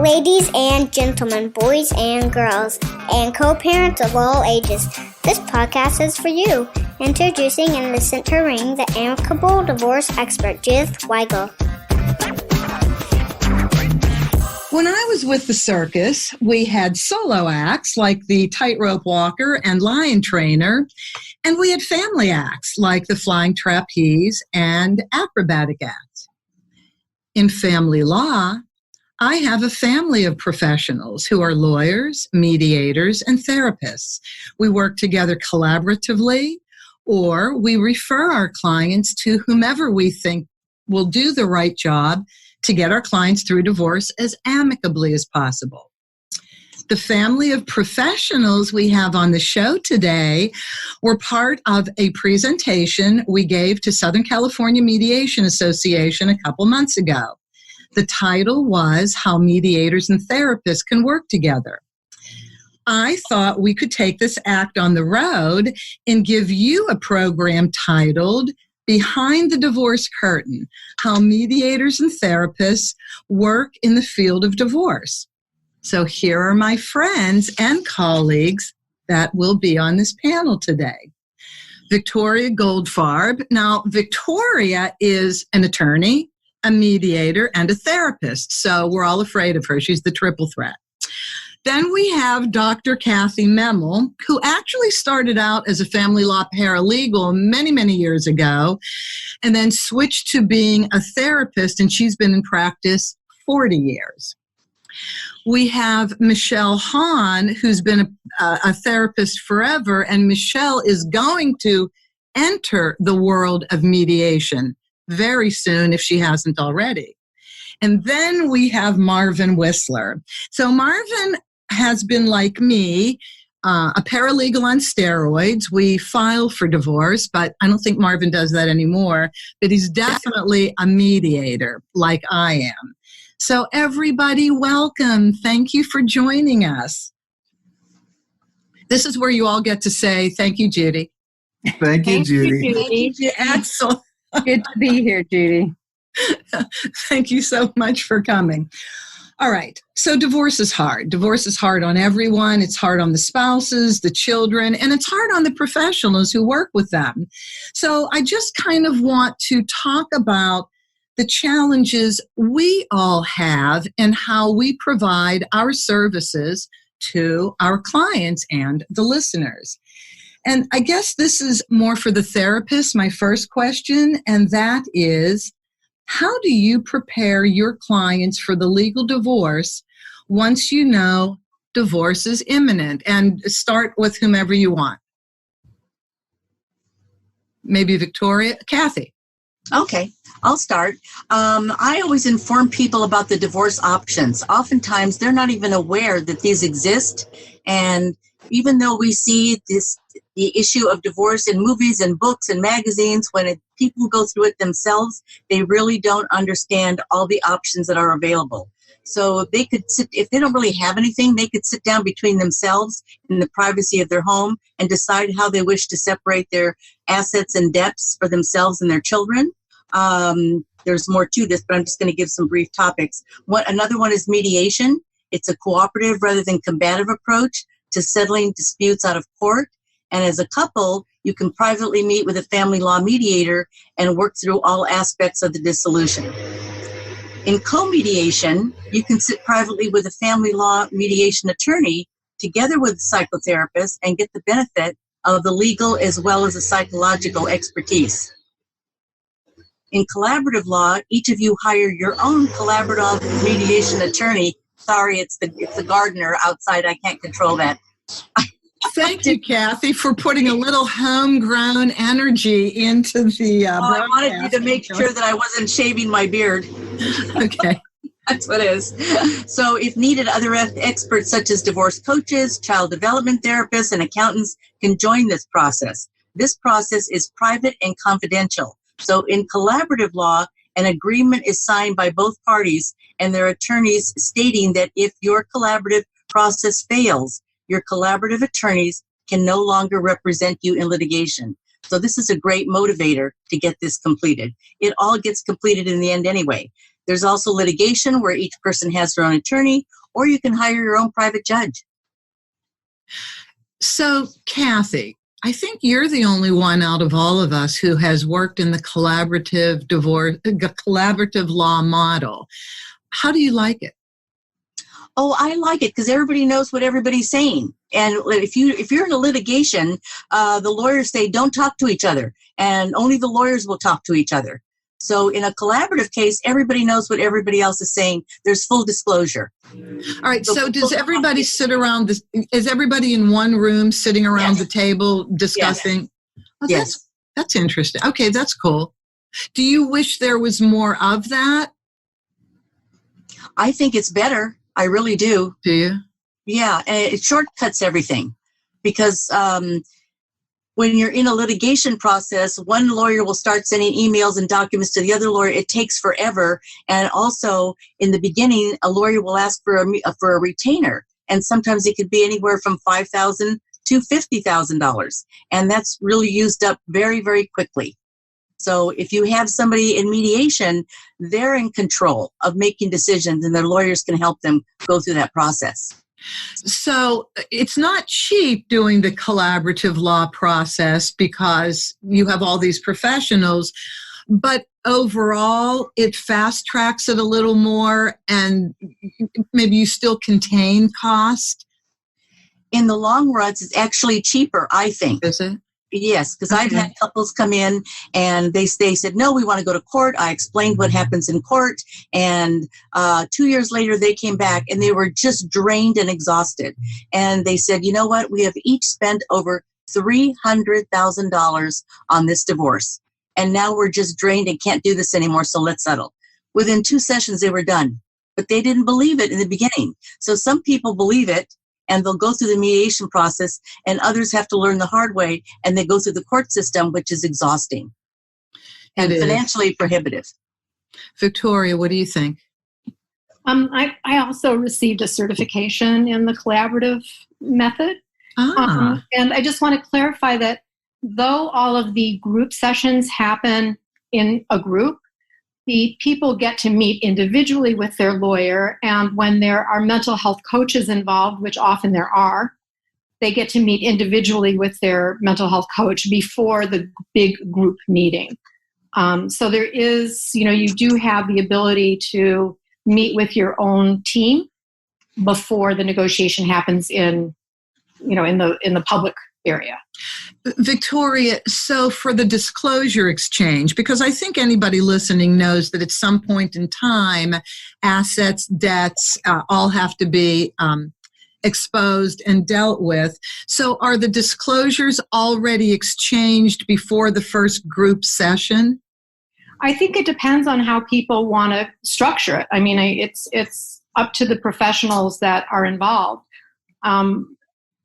Ladies and gentlemen, boys and girls, and co-parents of all ages, this podcast is for you. Introducing and the center ring, the Amicable divorce expert, Judith Weigel. When I was with the circus, we had solo acts like the tightrope walker and lion trainer, and we had family acts like the flying trapeze and acrobatic acts. In family law, I have a family of professionals who are lawyers, mediators, and therapists. We work together collaboratively, or we refer our clients to whomever we think will do the right job to get our clients through divorce as amicably as possible. The family of professionals we have on the show today were part of a presentation we gave to Southern California Mediation Association a couple months ago. The title was How Mediators and Therapists Can Work Together. I thought we could take this act on the road and give you a program titled Behind the Divorce Curtain, How Mediators and Therapists Work in the Field of Divorce. So here are my friends and colleagues that will be on this panel today. Victoria Goldfarb. Now, Victoria is an attorney, a mediator, and a therapist, so we're all afraid of her. She's the triple threat. Then we have Dr. Kathy Memel, who actually started out as a family law paralegal many, many years ago, and then switched to being a therapist, and she's been in practice 40 years. We have Michele Hahn, who's been a therapist forever, and Michele is going to enter the world of mediation very soon if she hasn't already. And then we have Marvin Whistler. So Marvin has been, like me, a paralegal on steroids. We file for divorce, but I don't think Marvin does that anymore. But he's definitely a mediator, like I am. So everybody, welcome. Thank you for joining us. This is where you all get to say, thank you, Judy. Thank you, Judy. Thank you, Axel. Good to be here, Judy. Thank you so much for coming. All right. So divorce is hard. Divorce is hard on everyone. It's hard on the spouses, the children, and it's hard on the professionals who work with them. So I just kind of want to talk about the challenges we all have and how we provide our services to our clients and the listeners. And I guess this is more for the therapist, my first question, and that is, how do you prepare your clients for the legal divorce once you know divorce is imminent? And start with whomever you want. Maybe Victoria, Kathy. Okay, I'll start. I always inform people about the divorce options. Oftentimes, they're not even aware that these exist. And even though we see the issue of divorce in movies and books and magazines, when people go through it themselves, they really don't understand all the options that are available. So they could sit, if they don't really have anything, they could sit down between themselves in the privacy of their home and decide how they wish to separate their assets and debts for themselves and their children. There's more to this, but I'm just going to give some brief topics. Another one is mediation. It's a cooperative rather than combative approach to settling disputes out of court. And as a couple, you can privately meet with a family law mediator and work through all aspects of the dissolution. In co-mediation, you can sit privately with a family law mediation attorney together with a psychotherapist and get the benefit of the legal as well as the psychological expertise. In collaborative law, each of you hire your own collaborative mediation attorney. Sorry, it's the gardener outside. I can't control that. Thank you, Kathy, for putting a little homegrown energy into the I wanted you to make sure that I wasn't shaving my beard. Okay. That's what it is. So if needed, other experts such as divorce coaches, child development therapists, and accountants can join this process. This process is private and confidential. So in collaborative law, an agreement is signed by both parties and their attorneys stating that if your collaborative process fails, your collaborative attorneys can no longer represent you in litigation. So this is a great motivator to get this completed. It all gets completed in the end anyway. There's also litigation where each person has their own attorney, or you can hire your own private judge. So, Kathy, I think you're the only one out of all of us who has worked in the collaborative law model. How do you like it? Oh, I like it because everybody knows what everybody's saying. And if you're in a litigation, the lawyers say don't talk to each other, and only the lawyers will talk to each other. So in a collaborative case, everybody knows what everybody else is saying. There's full disclosure. All right. So does everybody sit around this? Is everybody in one room sitting around the table discussing? Yes. Oh, Yes. That's interesting. Okay, that's cool. Do you wish there was more of that? I think it's better. I really do. Do you? Yeah, and it shortcuts everything because when you're in a litigation process, one lawyer will start sending emails and documents to the other lawyer. It takes forever. And also, in the beginning, a lawyer will ask for a retainer. And sometimes it could be anywhere from $5,000 to $50,000. And that's really used up very, very quickly. So if you have somebody in mediation, they're in control of making decisions, and their lawyers can help them go through that process. So it's not cheap doing the collaborative law process because you have all these professionals, but overall it fast tracks it a little more, and maybe you still contain cost. In the long run, it's actually cheaper, I think. Is it? Yes, because I've had couples come in and they said, no, we want to go to court. I explained what happens in court. And 2 years later, they came back and they were just drained and exhausted. And they said, you know what? We have each spent over $300,000 on this divorce. And now we're just drained and can't do this anymore. So let's settle. Within 2 sessions, they were done. But they didn't believe it in the beginning. So some people believe it, and they'll go through the mediation process, and others have to learn the hard way, and they go through the court system, which is exhausting and financially prohibitive. Victoria, what do you think? I also received a certification in the collaborative method. And I just want to clarify that though all of the group sessions happen in a group, the people get to meet individually with their lawyer, and when there are mental health coaches involved, which often there are, they get to meet individually with their mental health coach before the big group meeting. So there is, you do have the ability to meet with your own team before the negotiation happens in the public area. Victoria, so for the disclosure exchange, because I think anybody listening knows that at some point in time, assets, debts, all have to be exposed and dealt with. So are the disclosures already exchanged before the first group session? I think it depends on how people want to structure it. I mean, it's up to the professionals that are involved.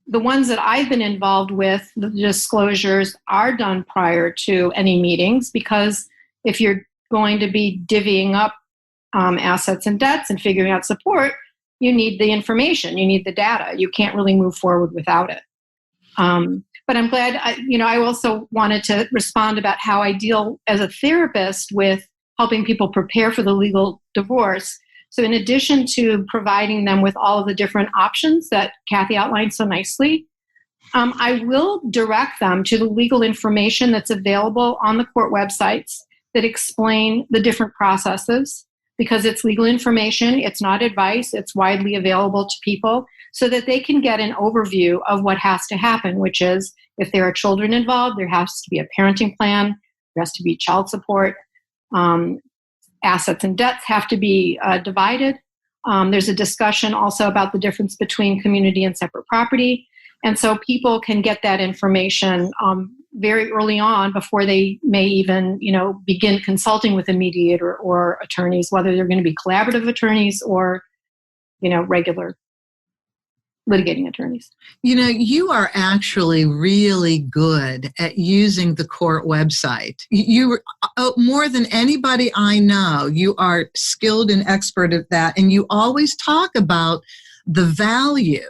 The ones that I've been involved with, the disclosures are done prior to any meetings, because if you're going to be divvying up assets and debts and figuring out support, you need the information, you need the data. You can't really move forward without it. But I'm glad, I also wanted to respond about how I deal as a therapist with helping people prepare for the legal divorce. So in addition to providing them with all of the different options that Kathy outlined so nicely, I will direct them to the legal information that's available on the court websites that explain the different processes, because it's legal information, it's not advice, it's widely available to people, so that they can get an overview of what has to happen, which is if there are children involved, there has to be a parenting plan, there has to be child support, assets and debts have to be divided. There's a discussion also about the difference between community and separate property. And so people can get that information very early on before they may even, begin consulting with a mediator or attorneys, whether they're going to be collaborative attorneys or, regular litigating attorneys. You are actually really good at using the court website. You more than anybody I know, you are skilled and expert at that. And you always talk about the value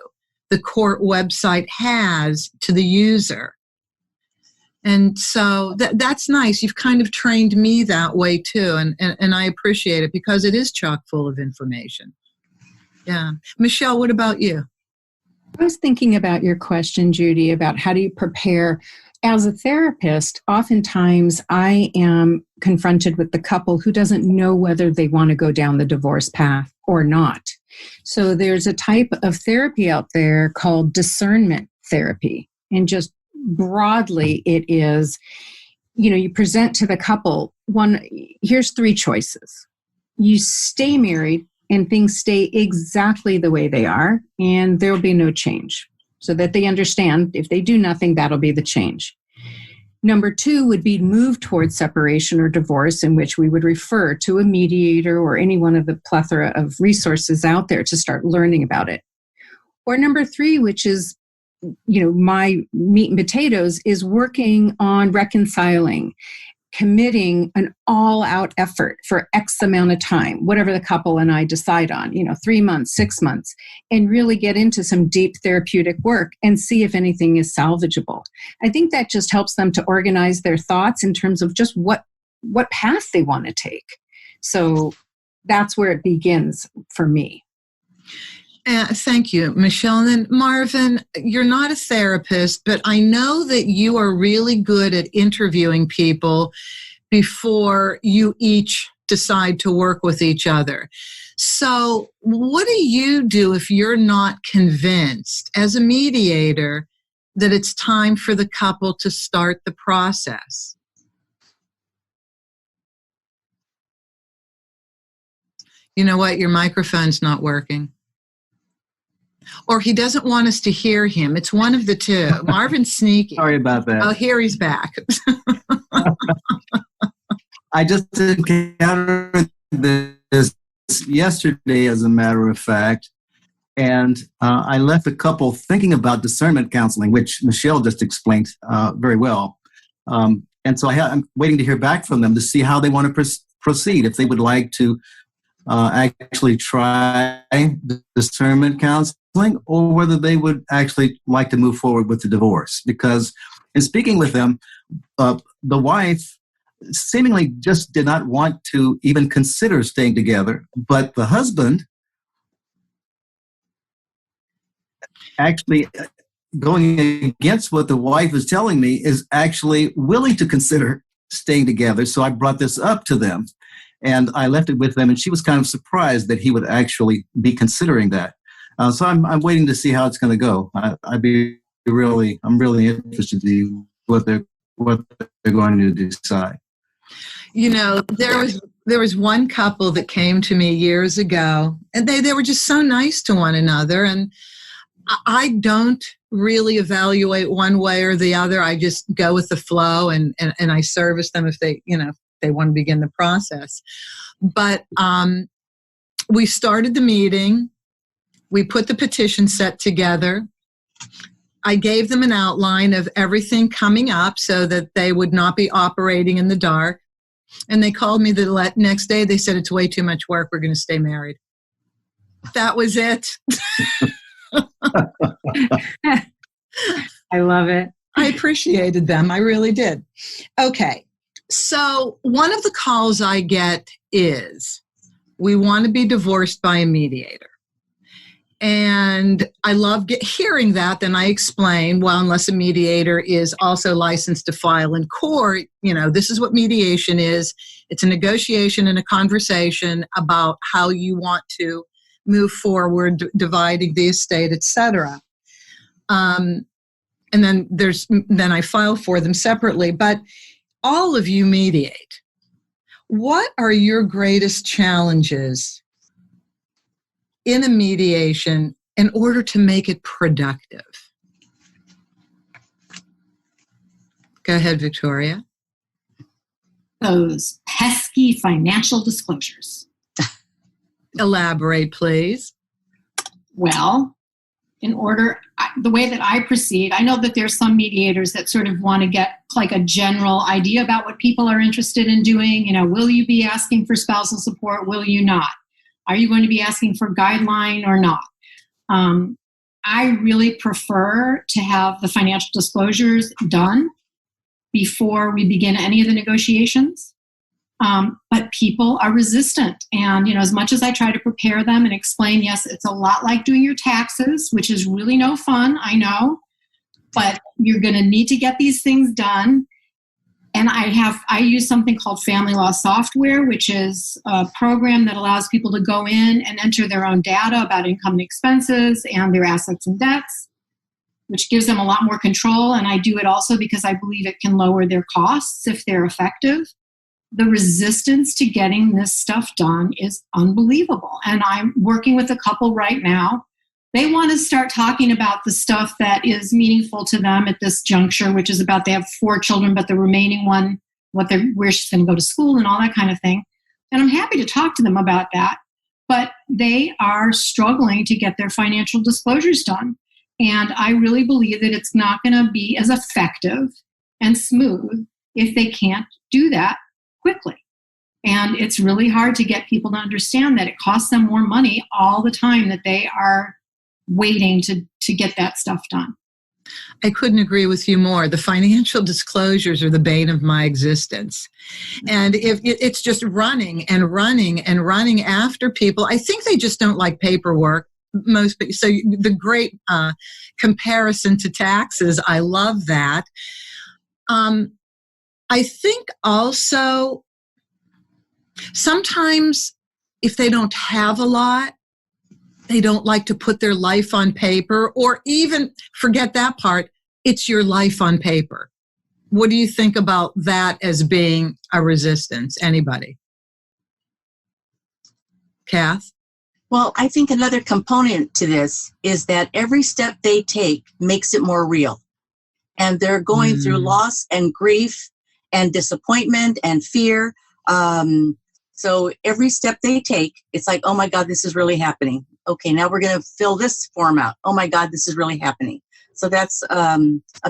the court website has to the user. And so that's nice. You've kind of trained me that way too. And I appreciate it because it is chock full of information. Yeah. Michele, what about you? I was thinking about your question, Judy, about how do you prepare. As a therapist, oftentimes I am confronted with the couple who doesn't know whether they want to go down the divorce path or not. So there's a type of therapy out there called discernment therapy. And just broadly, it is, you present to the couple, here's 3 choices. You stay married and things stay exactly the way they are, and there will be no change. So that they understand if they do nothing, that'll be the change. Number 2 would be move towards separation or divorce, in which we would refer to a mediator or any one of the plethora of resources out there to start learning about it. Or number 3, which is, my meat and potatoes, is working on reconciling, committing an all-out effort for X amount of time, whatever the couple and I decide on, 3 months, 6 months, and really get into some deep therapeutic work and see if anything is salvageable. I think that just helps them to organize their thoughts in terms of just what path they want to take. So that's where it begins for me. Thank you, Michele. And then Marvin, you're not a therapist, but I know that you are really good at interviewing people before you each decide to work with each other. So what do you do if you're not convinced as a mediator that it's time for the couple to start the process? You know what? Your microphone's not working. Or he doesn't want us to hear him. It's one of the two. Marvin's sneaky. Sorry about that. Oh, here he's back. I just encountered this yesterday, as a matter of fact, and I left the couple thinking about discernment counseling, which Michele just explained very well. And so I'm waiting to hear back from them to see how they want to proceed, if they would like to actually try discernment counseling, or whether they would actually like to move forward with the divorce. Because in speaking with them, the wife seemingly just did not want to even consider staying together, but the husband actually, going against what the wife is telling me, is actually willing to consider staying together. So I brought this up to them. And I left it with them, and she was kind of surprised that he would actually be considering that. So I'm waiting to see how it's going to go. I'm really interested to see what they're going to decide. There was one couple that came to me years ago, and they were just so nice to one another. And I don't really evaluate one way or the other. I just go with the flow, and I service them if they want to begin the process. But we started the meeting. We put the petition set together. I gave them an outline of everything coming up so that they would not be operating in the dark. And they called me the next day. They said, it's way too much work. We're going to stay married. That was it. I love it. I appreciated them. I really did. Okay. So one of the calls I get is, we want to be divorced by a mediator. And I love hearing that. Then I explain, well, unless a mediator is also licensed to file in court, this is what mediation is. It's a negotiation and a conversation about how you want to move forward, dividing the estate, etc. And then I file for them separately. But all of you mediate. What are your greatest challenges in a mediation in order to make it productive? Go ahead, Victoria. Those pesky financial disclosures. Elaborate, please. Well, the way that I proceed, I know that there's some mediators that sort of want to get like a general idea about what people are interested in doing. Will you be asking for spousal support? Will you not? Are you going to be asking for guideline or not? I really prefer to have the financial disclosures done before we begin any of the negotiations. But people are resistant. And, as much as I try to prepare them and explain, yes, it's a lot like doing your taxes, which is really no fun, I know, but you're going to need to get these things done. And I use something called Family Law Software, which is a program that allows people to go in and enter their own data about income and expenses and their assets and debts, which gives them a lot more control. And I do it also because I believe it can lower their costs if they're effective. The resistance to getting this stuff done is unbelievable. And I'm working with a couple right now. They want to start talking about the stuff that is meaningful to them at this juncture, which is about they have 4 children, but the remaining one, where she's going to go to school and all that kind of thing. And I'm happy to talk to them about that. But they are struggling to get their financial disclosures done. And I really believe that it's not going to be as effective and smooth if they can't do that quickly. And it's really hard to get people to understand that it costs them more money all the time that they are waiting to get that stuff done. I couldn't agree with you more. The financial disclosures are the bane of my existence. And if it's just running and running and running after people, I think they just don't like paperwork. So the great comparison to taxes, I love that. I think also sometimes if they don't have a lot, they don't like to put their life on paper, or even forget that part, it's your life on paper. What do you think about that as being a resistance? Anybody? Kath? Well, I think another component to this is that every step they take makes it more real. And they're going through loss and grief and disappointment and fear. So every step they take, it's like, oh my God, this is really happening. Okay, now we're going to fill this form out. Oh my God, this is really happening. So that's a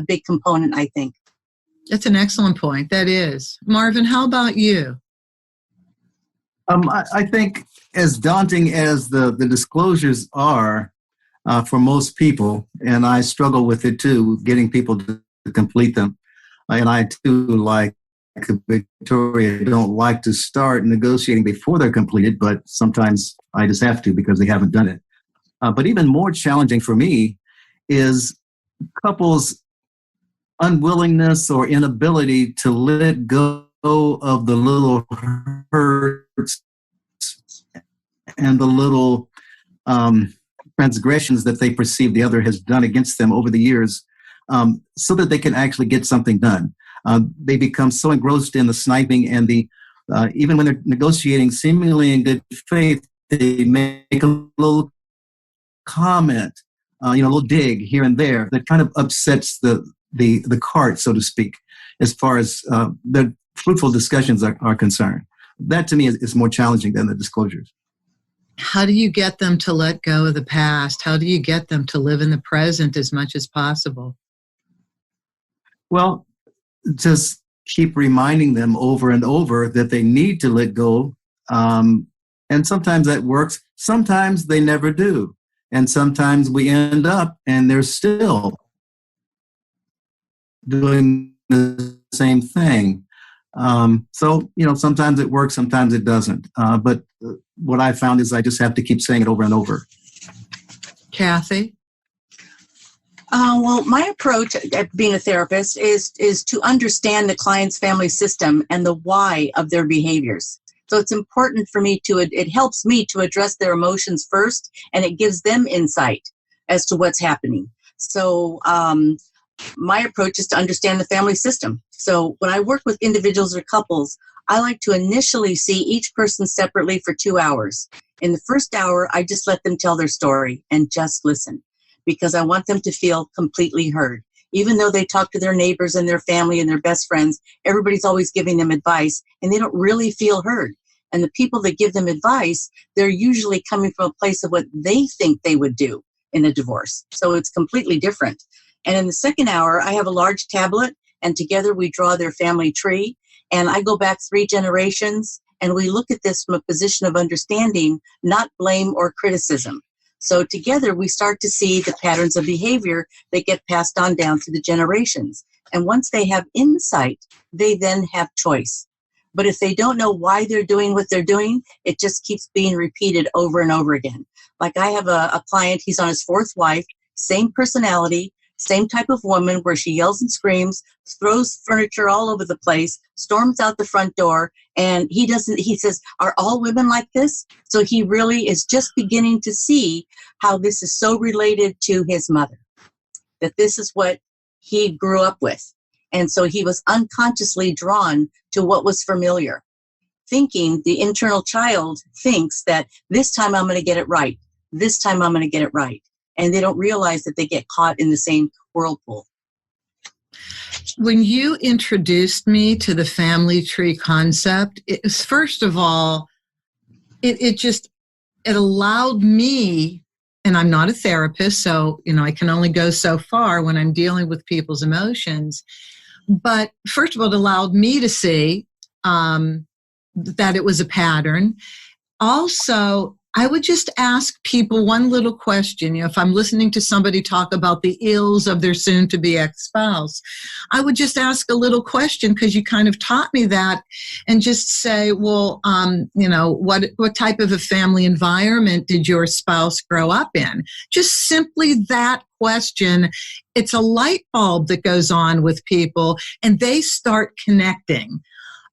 big component, I think. That's an excellent point. That is. Marvin, how about you? I think as daunting as the disclosures are for most people, and I struggle with it too, getting people to complete them. And I too, like Victoria, don't like to start negotiating before they're completed, but sometimes I just have to because they haven't done it. But even more challenging for me is couples' unwillingness or inability to let go of the little hurts and the little transgressions that they perceive the other has done against them over the years, so that they can actually get something done. They become so engrossed in the sniping and the even when they're negotiating seemingly in good faith, they make a little comment, a little dig here and there that kind of upsets the cart, so to speak, as far as the fruitful discussions are concerned. That to me is more challenging than the disclosures. How do you get them to let go of the past? How do you get them to live in the present as much as possible? Well, just keep reminding them over and over that they need to let go. And sometimes that works. Sometimes they never do. And sometimes we end up and they're still doing the same thing. So, sometimes it works, sometimes it doesn't. But what I found is I just have to keep saying it over and over. Kathy? Well, my approach at being a therapist is to understand the client's family system and the why of their behaviors. So it's important for me it helps me to address their emotions first, and it gives them insight as to what's happening. So my approach is to understand the family system. So when I work with individuals or couples, I like to initially see each person separately for 2 hours. In the first hour, I just let them tell their story and just listen, because I want them to feel completely heard. Even though they talk to their neighbors and their family and their best friends, everybody's always giving them advice, and they don't really feel heard. And the people that give them advice, they're usually coming from a place of what they think they would do in a divorce. So it's completely different. And in the second hour, I have a large tablet, and together we draw their family tree. And I go back 3 generations, and we look at this from a position of understanding, not blame or criticism. So together we start to see the patterns of behavior that get passed on down through the generations. And once they have insight, they then have choice. But if they don't know why they're doing what they're doing, it just keeps being repeated over and over again. Like I have a client, he's on his fourth wife, same personality, same type of woman where she yells and screams, throws furniture all over the place, storms out the front door, and he says, are all women like this? So he really is just beginning to see how this is so related to his mother, that this is what he grew up with. And so he was unconsciously drawn to what was familiar, thinking the internal child thinks that this time I'm going to get it right. This time I'm going to get it right. And they don't realize that they get caught in the same whirlpool. When you introduced me to the family tree concept, it was, first of all, it allowed me, and I'm not a therapist, so, I can only go so far when I'm dealing with people's emotions. But first of all, it allowed me to see that it was a pattern. Also, I would just ask people one little question. If I'm listening to somebody talk about the ills of their soon-to-be ex-spouse, I would just ask a little question, because you kind of taught me that, and just say, well, what type of a family environment did your spouse grow up in? Just simply that question. It's a light bulb that goes on with people, and they start connecting.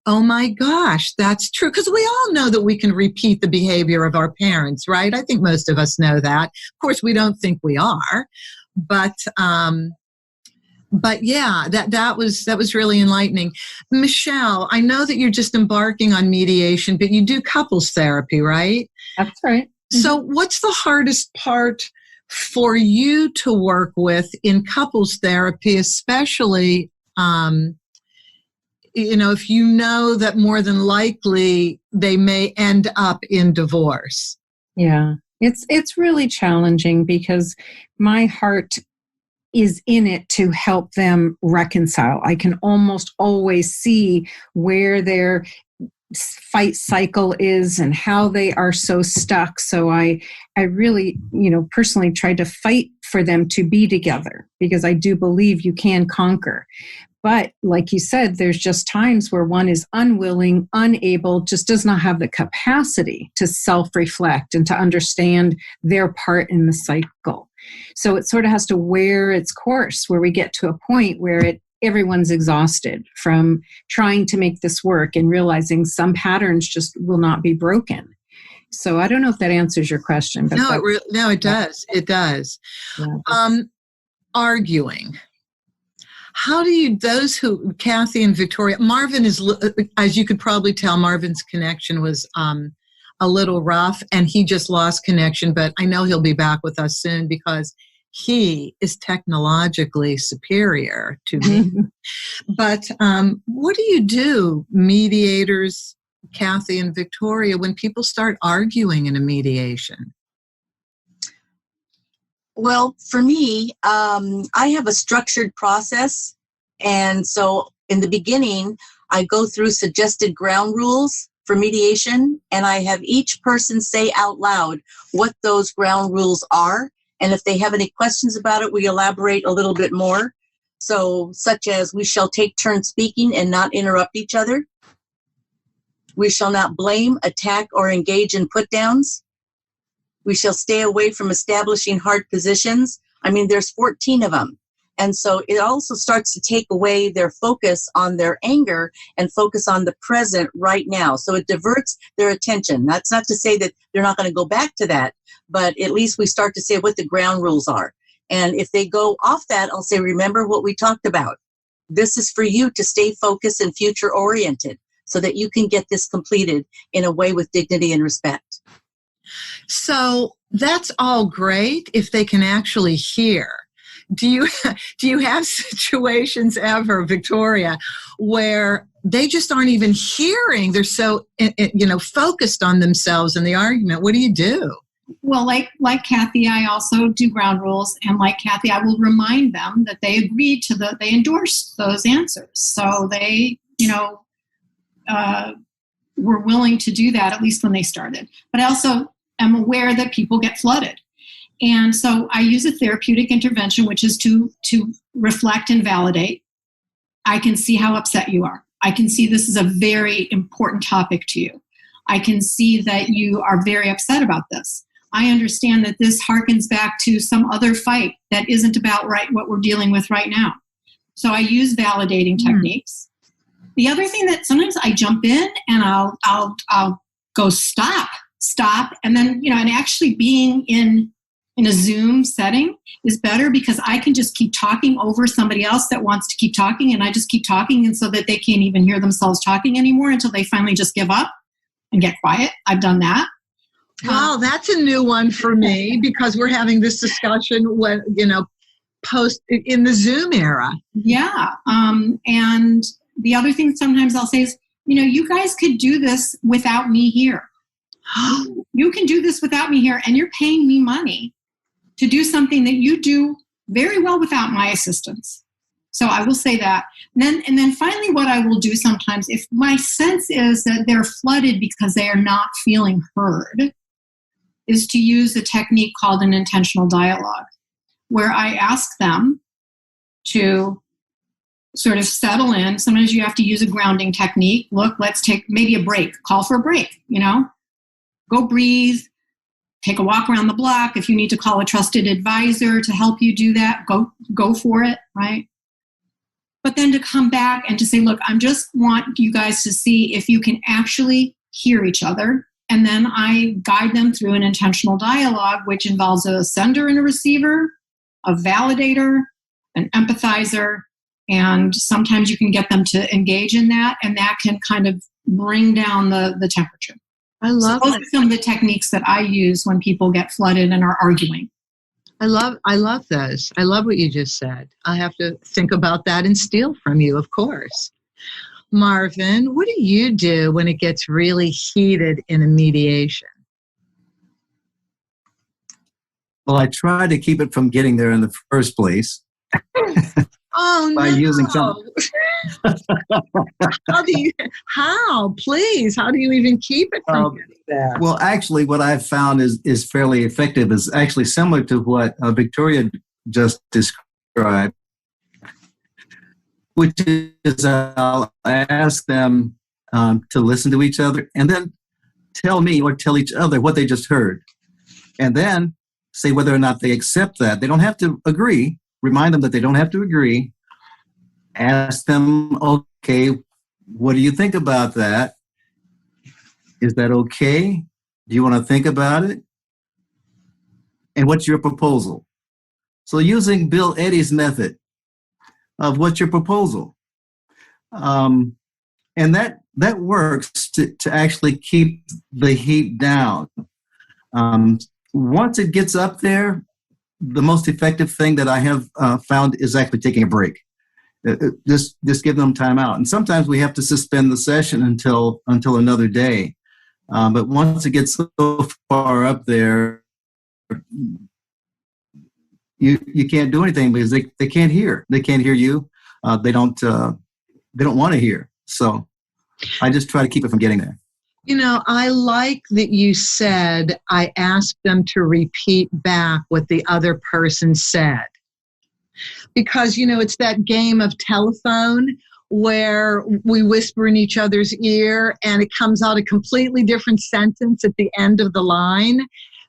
Oh my gosh, that's true. Because we all know that we can repeat the behavior of our parents, right? I think most of us know that. Of course, we don't think we are, but yeah, that was really enlightening. Michele, I know that you're just embarking on mediation, but you do couples therapy, right? That's right. So what's the hardest part for you to work with in couples therapy, especially if you know that more than likely they may end up in divorce? Yeah, it's really challenging, because my heart is in it to help them reconcile. I can almost always see where their fight cycle is and how they are so stuck. So I really, personally tried to fight for them to be together, because I do believe you can conquer. But like you said, there's just times where one is unwilling, unable, just does not have the capacity to self-reflect and to understand their part in the cycle. So it sort of has to wear its course, where we get to a point where everyone's exhausted from trying to make this work and realizing some patterns just will not be broken. So I don't know if that answers your question. But it does. It does. Yeah. Arguing. How do you, Kathy and Victoria, Marvin is, as you could probably tell, Marvin's connection was a little rough, and he just lost connection, but I know he'll be back with us soon, because he is technologically superior to me. But what do you do, mediators, Kathy and Victoria, when people start arguing in a mediation? Well, for me, I have a structured process. And so in the beginning, I go through suggested ground rules for mediation, and I have each person say out loud what those ground rules are. And if they have any questions about it, we elaborate a little bit more. So such as, we shall take turns speaking and not interrupt each other. We shall not blame, attack, or engage in put-downs. We shall stay away from establishing hard positions. I mean, there's 14 of them. And so it also starts to take away their focus on their anger and focus on the present right now. So it diverts their attention. That's not to say that they're not going to go back to that, but at least we start to say what the ground rules are. And if they go off that, I'll say, remember what we talked about. This is for you to stay focused and future oriented so that you can get this completed in a way with dignity and respect. So that's all great if they can actually hear. Do you have situations ever, Victoria, where they just aren't even hearing? They're so focused on themselves and the argument. What do you do? Well, like Kathy, I also do ground rules, and like Kathy, I will remind them that they agreed to they endorsed those answers. So they, were willing to do that, at least when they started. But I also am aware that people get flooded. And so I use a therapeutic intervention, which is to reflect and validate. I can see how upset you are. I can see this is a very important topic to you. I can see that you are very upset about this. I understand that this harkens back to some other fight that isn't about what we're dealing with right now. So I use validating techniques. The other thing that sometimes I jump in and I'll go stop, and then and actually being in a Zoom setting is better because I can just keep talking over somebody else that wants to keep talking, and I just keep talking, and so that they can't even hear themselves talking anymore until they finally just give up and get quiet. I've done that. Wow, that's a new one for me because we're having this discussion when post in the Zoom era. Yeah, and the other thing sometimes I'll say is, you guys could do this without me here. You can do this without me here, and you're paying me money to do something that you do very well without my assistance. So I will say that. And then finally, what I will do sometimes, if my sense is that they're flooded because they are not feeling heard, is to use a technique called an intentional dialogue, where I ask them to sort of settle in. Sometimes you have to use a grounding technique. Look, let's take maybe a break. Call for a break, Go breathe. Take a walk around the block. If you need to call a trusted advisor to help you do that, go for it, right? But then to come back and to say, look, I just want you guys to see if you can actually hear each other. And then I guide them through an intentional dialogue, which involves a sender and a receiver, a validator, an empathizer, and sometimes you can get them to engage in that, and that can kind of bring down the temperature. I love those are some of the techniques that I use when people get flooded and are arguing. I love those. I love what you just said. I have to think about that and steal from you, of course. Marvin, what do you do when it gets really heated in a mediation? Well, I try to keep it from getting there in the first place. Oh, by no. using some. How do you even keep it from getting there? Well, actually, what I've found is fairly effective is actually similar to what Victoria just described, which is I'll ask them to listen to each other and then tell me or tell each other what they just heard, and then say whether or not they accept that. They don't have to agree. Remind them that they don't have to agree. Ask them, okay, what do you think about that? Is that okay? Do you want to think about it? And what's your proposal? So using Bill Eddy's method of what's your proposal? And that works to actually keep the heat down. Once it gets up there, the most effective thing that I have found is actually taking a break. Just give them time out. And sometimes we have to suspend the session until another day. But once it gets so far up there, you can't do anything because they can't hear. They can't hear you. They don't want to hear. So I just try to keep it from getting there. I like that you said I asked them to repeat back what the other person said. Because, it's that game of telephone where we whisper in each other's ear and it comes out a completely different sentence at the end of the line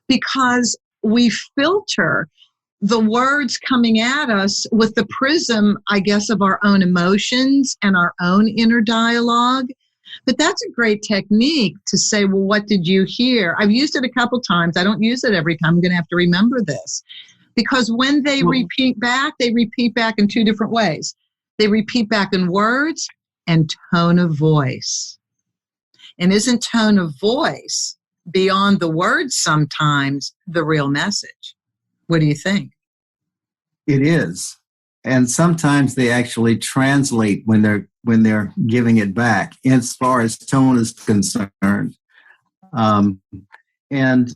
because we filter the words coming at us with the prism, I guess, of our own emotions and our own inner dialogue. But that's a great technique to say, well, what did you hear? I've used it a couple times. I don't use it every time. I'm going to have to remember this. Because when they repeat back in two different ways. They repeat back in words and tone of voice. And isn't tone of voice beyond the words sometimes the real message? What do you think? It is. And sometimes they actually translate when they're giving it back as far as tone is concerned. And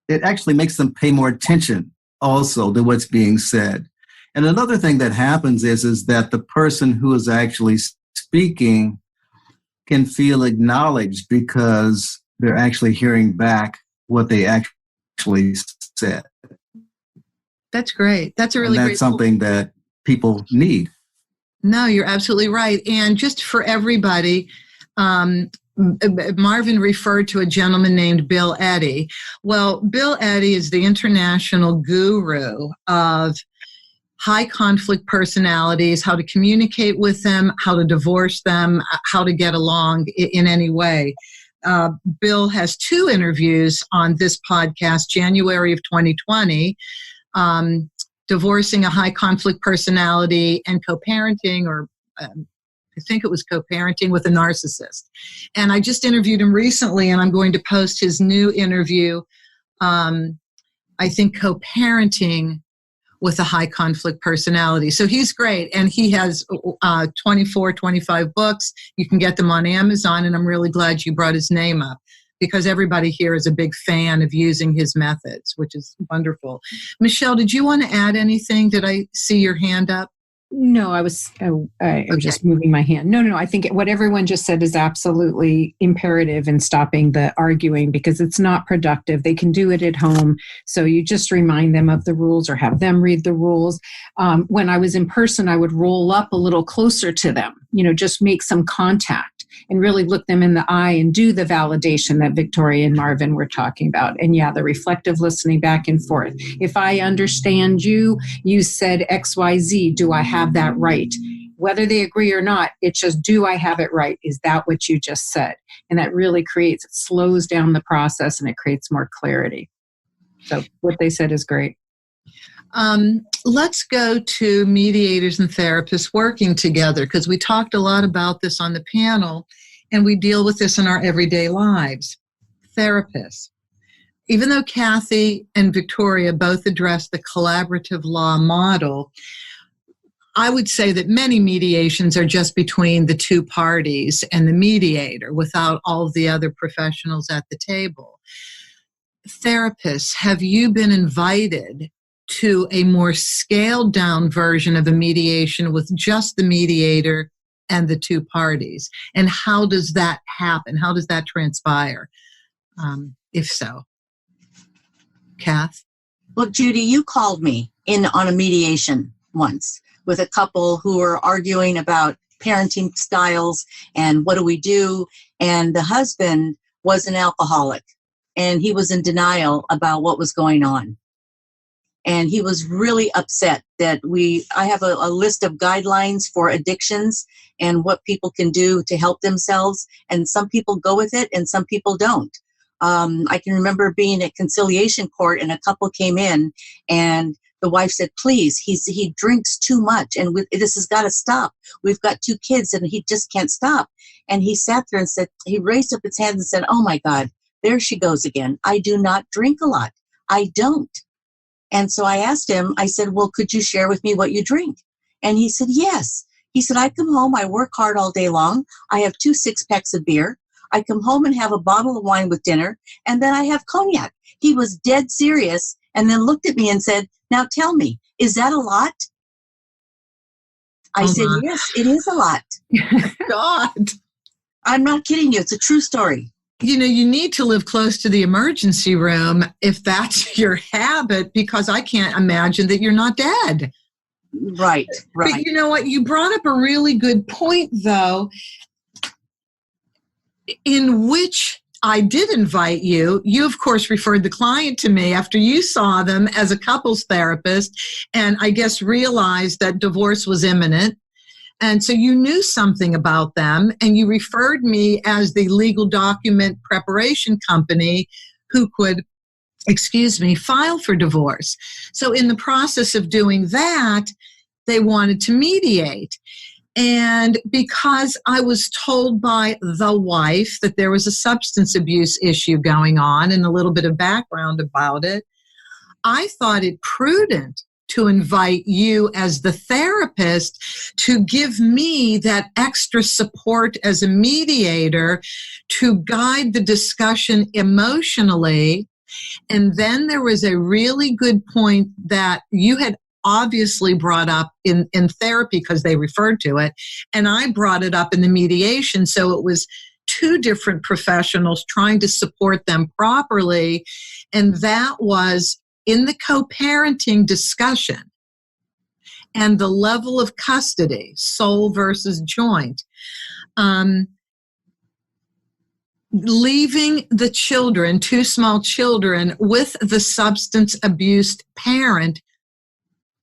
it actually makes them pay more attention also to what's being said. And another thing that happens is that the person who is actually speaking can feel acknowledged because they're actually hearing back what they actually said. That's great. That's a really great. That's something that people need. No, you're absolutely right. And just for everybody, Marvin referred to a gentleman named Bill Eddy. Well, Bill Eddy is the international guru of high conflict personalities, how to communicate with them, how to divorce them, how to get along in any way. Bill has 2 interviews on this podcast, January of 2020, divorcing a high conflict personality and co-parenting, or I think it was co-parenting with a narcissist. And I just interviewed him recently, and I'm going to post his new interview, I think co-parenting with a high conflict personality. So he's great. And he has 25 books. You can get them on Amazon. And I'm really glad you brought his name up, because everybody here is a big fan of using his methods, which is wonderful. Michele, did you want to add anything? Did I see your hand up? No, I was just moving my hand. No. I think what everyone just said is absolutely imperative in stopping the arguing, because it's not productive. They can do it at home. So you just remind them of the rules or have them read the rules. When I was in person, I would roll up a little closer to them, just make some contact and really look them in the eye and do the validation that Victoria and Marvin were talking about. And the reflective listening back and forth. If I understand you, you said XYZ, do I have that right? Whether they agree or not, it's just, do I have it right? Is that what you just said? And that really slows down the process, and it creates more clarity. So what they said is great. Let's go to mediators and therapists working together, because we talked a lot about this on the panel, and we deal with this in our everyday lives. Therapists. Even though Kathy and Victoria both addressed the collaborative law model, I would say that many mediations are just between the 2 parties and the mediator, without all of the other professionals at the table. Therapists, have you been invited to a more scaled down version of a mediation with just the mediator and the 2 parties? And how does that happen? How does that transpire? If so. Kath? Well, Judy, you called me in on a mediation once with a couple who were arguing about parenting styles and what do we do. And the husband was an alcoholic, and he was in denial about what was going on. And he was really upset that I have a list of guidelines for addictions and what people can do to help themselves. And some people go with it and some people don't. I can remember being at Conciliation court, and a couple came in, and the wife said, please, he drinks too much, and this has got to stop. We've got 2 kids and he just can't stop. And he sat there and said, he raised up his hands and said, oh my God, there she goes again. I do not drink a lot. I don't. And so I asked him, I said, well, could you share with me what you drink? And he said, yes. He said, I come home, I work hard all day long. I have 2 6-packs of beer. I come home and have a bottle of wine with dinner, and then I have cognac. He was dead serious, and then looked at me and said, now tell me, is that a lot? I said, yes, it is a lot. God. I'm not kidding you. It's a true story. You need to live close to the emergency room if that's your habit, because I can't imagine that you're not dead. Right. But you know what? You brought up a really good point, though, in which I did invite you. You, of course, referred the client to me after you saw them as a couples therapist, and I guess realized that divorce was imminent. And so you knew something about them, and you referred me as the legal document preparation company who could, file for divorce. So in the process of doing that, they wanted to mediate. And because I was told by the wife that there was a substance abuse issue going on and a little bit of background about it, I thought it prudent to invite you as the therapist to give me that extra support as a mediator to guide the discussion emotionally. And then there was a really good point that you had obviously brought up in therapy because they referred to it, and I brought it up in the mediation. So it was 2 different professionals trying to support them properly, and that was in the co-parenting discussion. and the level of custody, sole versus joint, leaving the children, 2 small children, with the substance abuse parent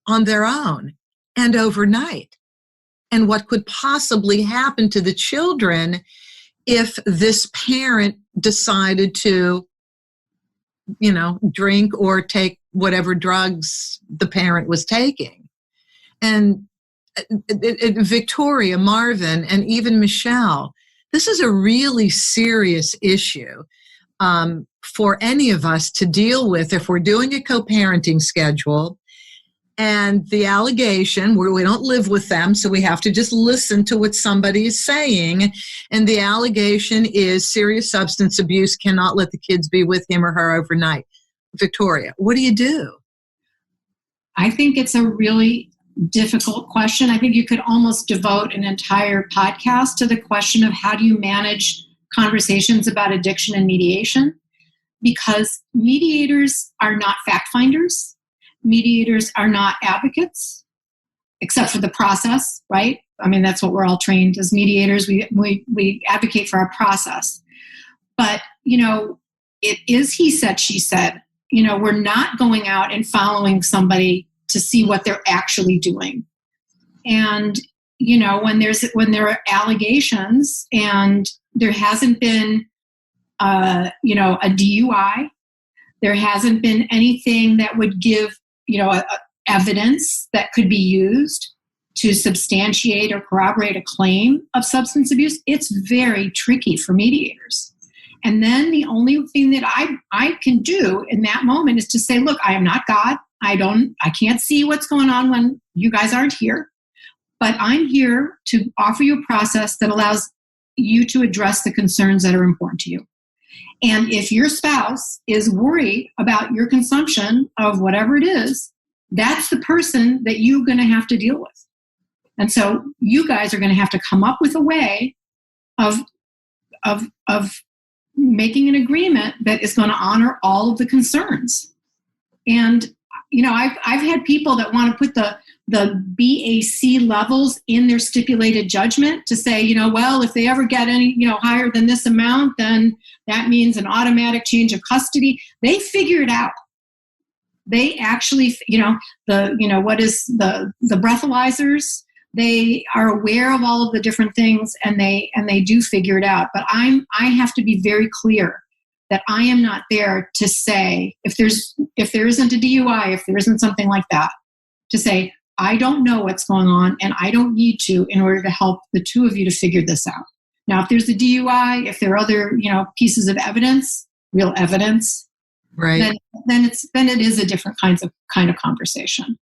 on their own and overnight. And what could possibly happen to the children if this parent decided to, drink or take whatever drugs the parent was taking. And Victoria, Marvin, and even Michele, this is a really serious issue for any of us to deal with if we're doing a co-parenting schedule. And the allegation, where we don't live with them, so we have to just listen to what somebody is saying. And the allegation is serious substance abuse, cannot let the kids be with him or her overnight. Victoria, what do you do? I think it's a really difficult question. I think you could almost devote an entire podcast to the question of how do you manage conversations about addiction and mediation, because mediators are not fact finders. Mediators are not advocates, except for the process, right? I mean, that's what we're all trained as mediators. We advocate for our process. But, it is he said, she said. We're not going out and following somebody to see what they're actually doing. And, when there are allegations and there hasn't been, a DUI, there hasn't been anything that would give evidence that could be used to substantiate or corroborate a claim of substance abuse, it's very tricky for mediators. And then the only thing that I can do in that moment is to say, look, I am not God. I can't see what's going on when you guys aren't here, but I'm here to offer you a process that allows you to address the concerns that are important to you. And if your spouse is worried about your consumption of whatever it is, that's the person that you're going to have to deal with. And so you guys are going to have to come up with a way of making an agreement that is going to honor all of the concerns. And, I've had people that want to put the BAC levels in their stipulated judgment to say, well, if they ever get any, higher than this amount, then that means an automatic change of custody. They figure it out. They actually, what is the breathalyzers? They are aware of all of the different things and they do figure it out. But I have to be very clear that I am not there to say, if there isn't a DUI, if there isn't something like that, to say, I don't know what's going on and I don't need to in order to help the two of you to figure this out. Now, if there's a DUI, if there are other, pieces of evidence, real evidence, right, then it is a different kind of conversation.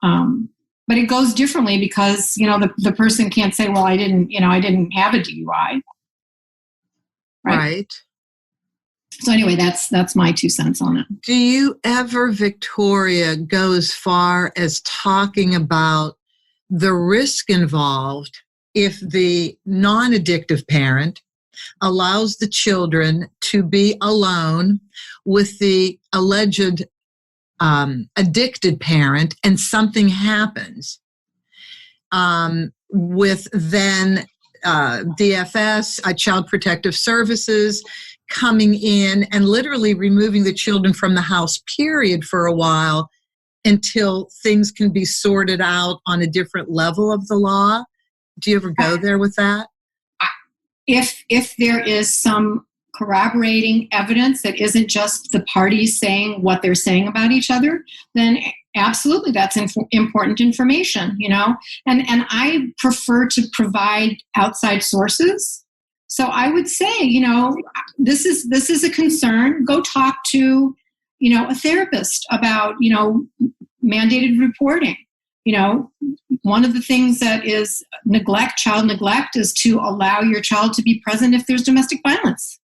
But it goes differently because, the person can't say, well, I didn't have a DUI. Right. So anyway, that's my 2 cents on it. Do you ever, Victoria, go as far as talking about the risk involved if the non-addictive parent allows the children to be alone with the alleged addicted parent and something happens with then DFS, Child Protective Services, coming in and literally removing the children from the house, period, for a while until things can be sorted out on a different level of the law? Do you ever go there with that? If there is some corroborating evidence that isn't just the parties saying what they're saying about each other, then absolutely that's important information, and I prefer to provide outside sources. So I would say, this is a concern. Go talk to, a therapist about, mandated reporting. One of the things that is child neglect, is to allow your child to be present if there's domestic violence.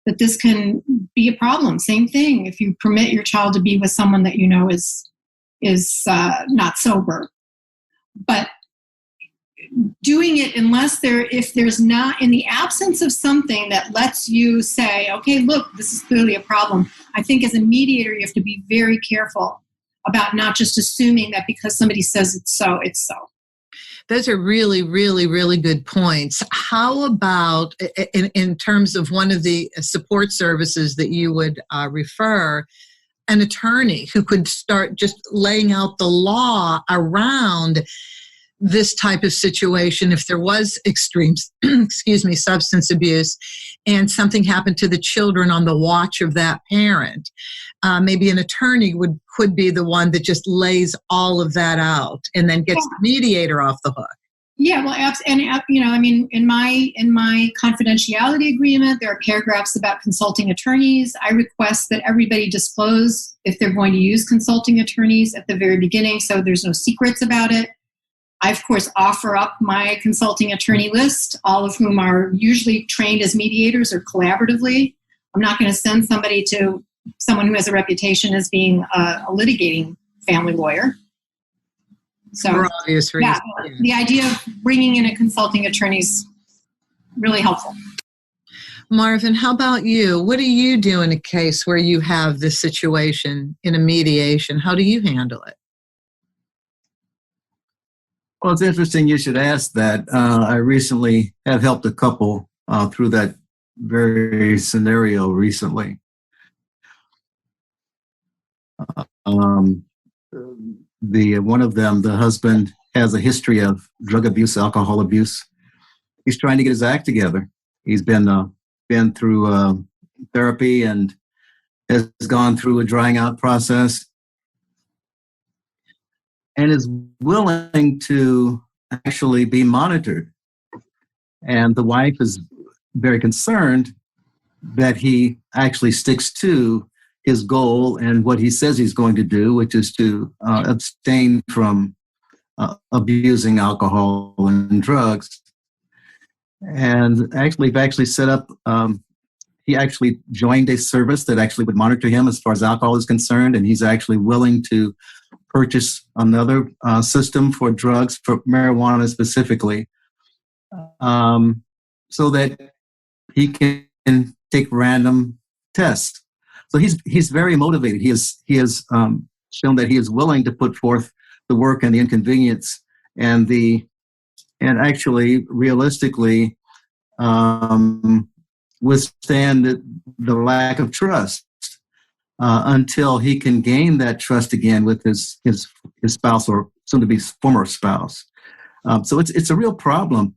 That this can be a problem. Same thing if you permit your child to be with someone that is not sober. But doing it if there's not, in the absence of something that lets you say, okay, look, this is clearly a problem. I think as a mediator, you have to be very careful about not just assuming that because somebody says it's so, it's so. Those are really, really, really good points. How about in terms of one of the support services that you would refer, an attorney who could start just laying out the law around this type of situation if there was extreme, substance abuse and something happened to the children on the watch of that parent. Maybe an attorney could be the one that just lays all of that out and then gets the mediator off the hook. Yeah, well, and I mean, in my confidentiality agreement, there are paragraphs about consulting attorneys. I request that everybody disclose if they're going to use consulting attorneys at the very beginning, so there's no secrets about it. I, of course, offer up my consulting attorney list, all of whom are usually trained as mediators or collaboratively. I'm not going to send somebody to someone who has a reputation as being a litigating family lawyer. So, for obvious reasons. Yeah, the idea of bringing in a consulting attorney is really helpful. Marvin, how about you? What do you do in a case where you have this situation in a mediation? How do you handle it? Well, it's interesting you should ask that. I recently have helped a couple through that very scenario recently. One of them, the husband, has a history of drug abuse, alcohol abuse. He's trying to get his act together. He's been through therapy and has gone through a drying out process and is willing to actually be monitored. And the wife is very concerned that he actually sticks to his goal and what he says he's going to do, which is to abstain from abusing alcohol and drugs. And actually, we've set up, he actually joined a service that actually would monitor him as far as alcohol is concerned, and he's actually willing to purchase another system for drugs, for marijuana specifically, so that he can take random tests. So he's very motivated. He has shown that he is willing to put forth the work and the inconvenience and actually realistically withstand the lack of trust until he can gain that trust again with his spouse or soon to be former spouse. So it's a real problem,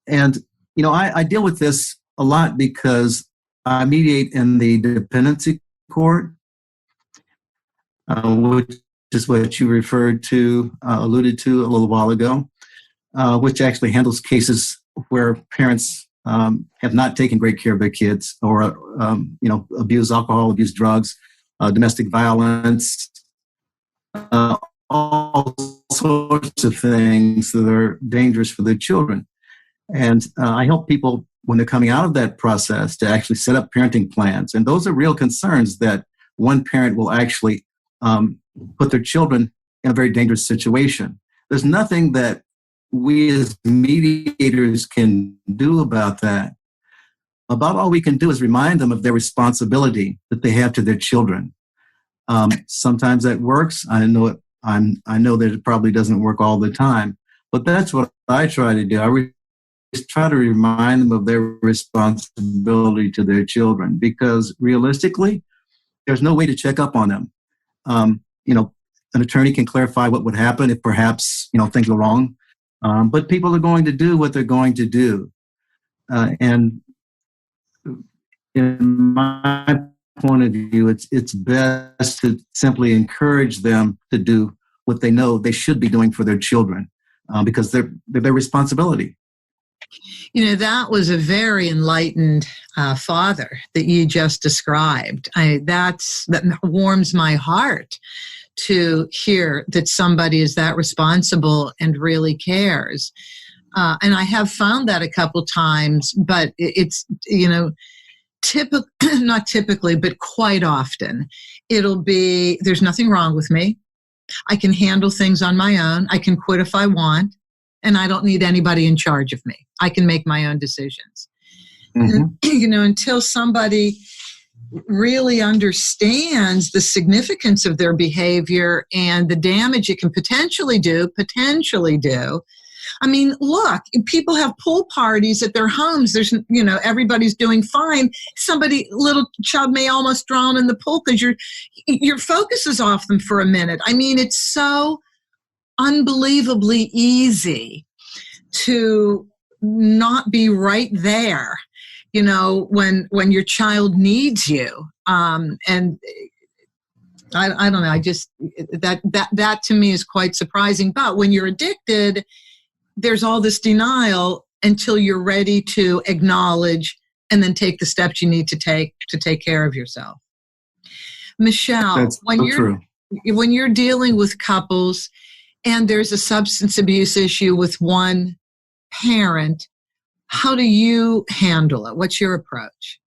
and I deal with this a lot because I mediate in the dependency court, which is what you alluded to a little while ago, which actually handles cases where parents have not taken great care of their kids or, abuse alcohol, abuse drugs, domestic violence, all sorts of things that are dangerous for their children. And I help people when they're coming out of that process to actually set up parenting plans. And those are real concerns that one parent will actually put their children in a very dangerous situation. There's nothing that we as mediators can do about that. About all we can do is remind them of their responsibility that they have to their children. Sometimes that works. I know that it probably doesn't work all the time, but that's what I try to do. I try to remind them of their responsibility to their children, because realistically, there's no way to check up on them. An attorney can clarify what would happen if perhaps, things go wrong. But people are going to do what they're going to do. And in my point of view, it's best to simply encourage them to do what they know they should be doing for their children, because they're their responsibility. That was a very enlightened father that you just described. That warms my heart to hear that somebody is that responsible and really cares. And I have found that a couple times, but it's, not typically, but quite often, it'll be, there's nothing wrong with me. I can handle things on my own. I can quit if I want, and I don't need anybody in charge of me. I can make my own decisions. Mm-hmm. And, until somebody really understands the significance of their behavior and the damage it can potentially do. I mean, look, people have pool parties at their homes. There's, everybody's doing fine. Little child may almost drown in the pool because your focus is off them for a minute. I mean, it's so unbelievably easy to not be right there, when your child needs you. And I don't know. I just, that to me is quite surprising. But when you're addicted, there's all this denial until you're ready to acknowledge and then take the steps you need to take care of yourself. Michele, That's so true. When you're dealing with couples and there's a substance abuse issue with one parent, how do you handle it? What's your approach?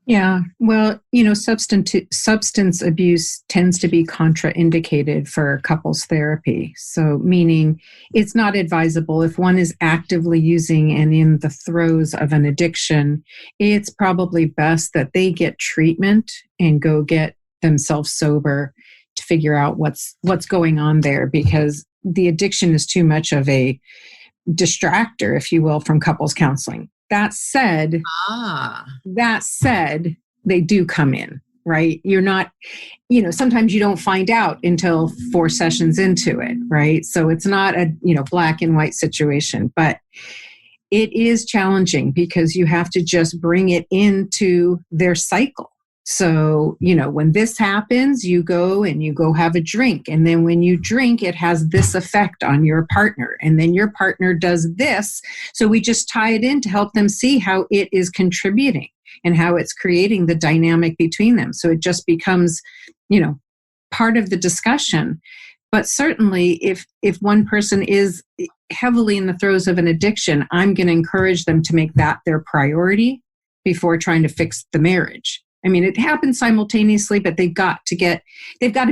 Yeah, well, substance abuse tends to be contraindicated for couples therapy. So meaning it's not advisable if one is actively using and in the throes of an addiction. It's probably best that they get treatment and go get themselves sober to figure out what's going on there, because the addiction is too much of a distractor, if you will, from couples counseling. That said, they do come in, right? You're not, sometimes you don't find out until 4 sessions into it, right? So it's not a, black and white situation, but it is challenging because you have to just bring it into their cycle. So, when this happens, you go have a drink. And then when you drink, it has this effect on your partner. And then your partner does this. So we just tie it in to help them see how it is contributing and how it's creating the dynamic between them. So it just becomes, part of the discussion. But certainly if one person is heavily in the throes of an addiction, I'm going to encourage them to make that their priority before trying to fix the marriage. I mean, it happens simultaneously, but they've got to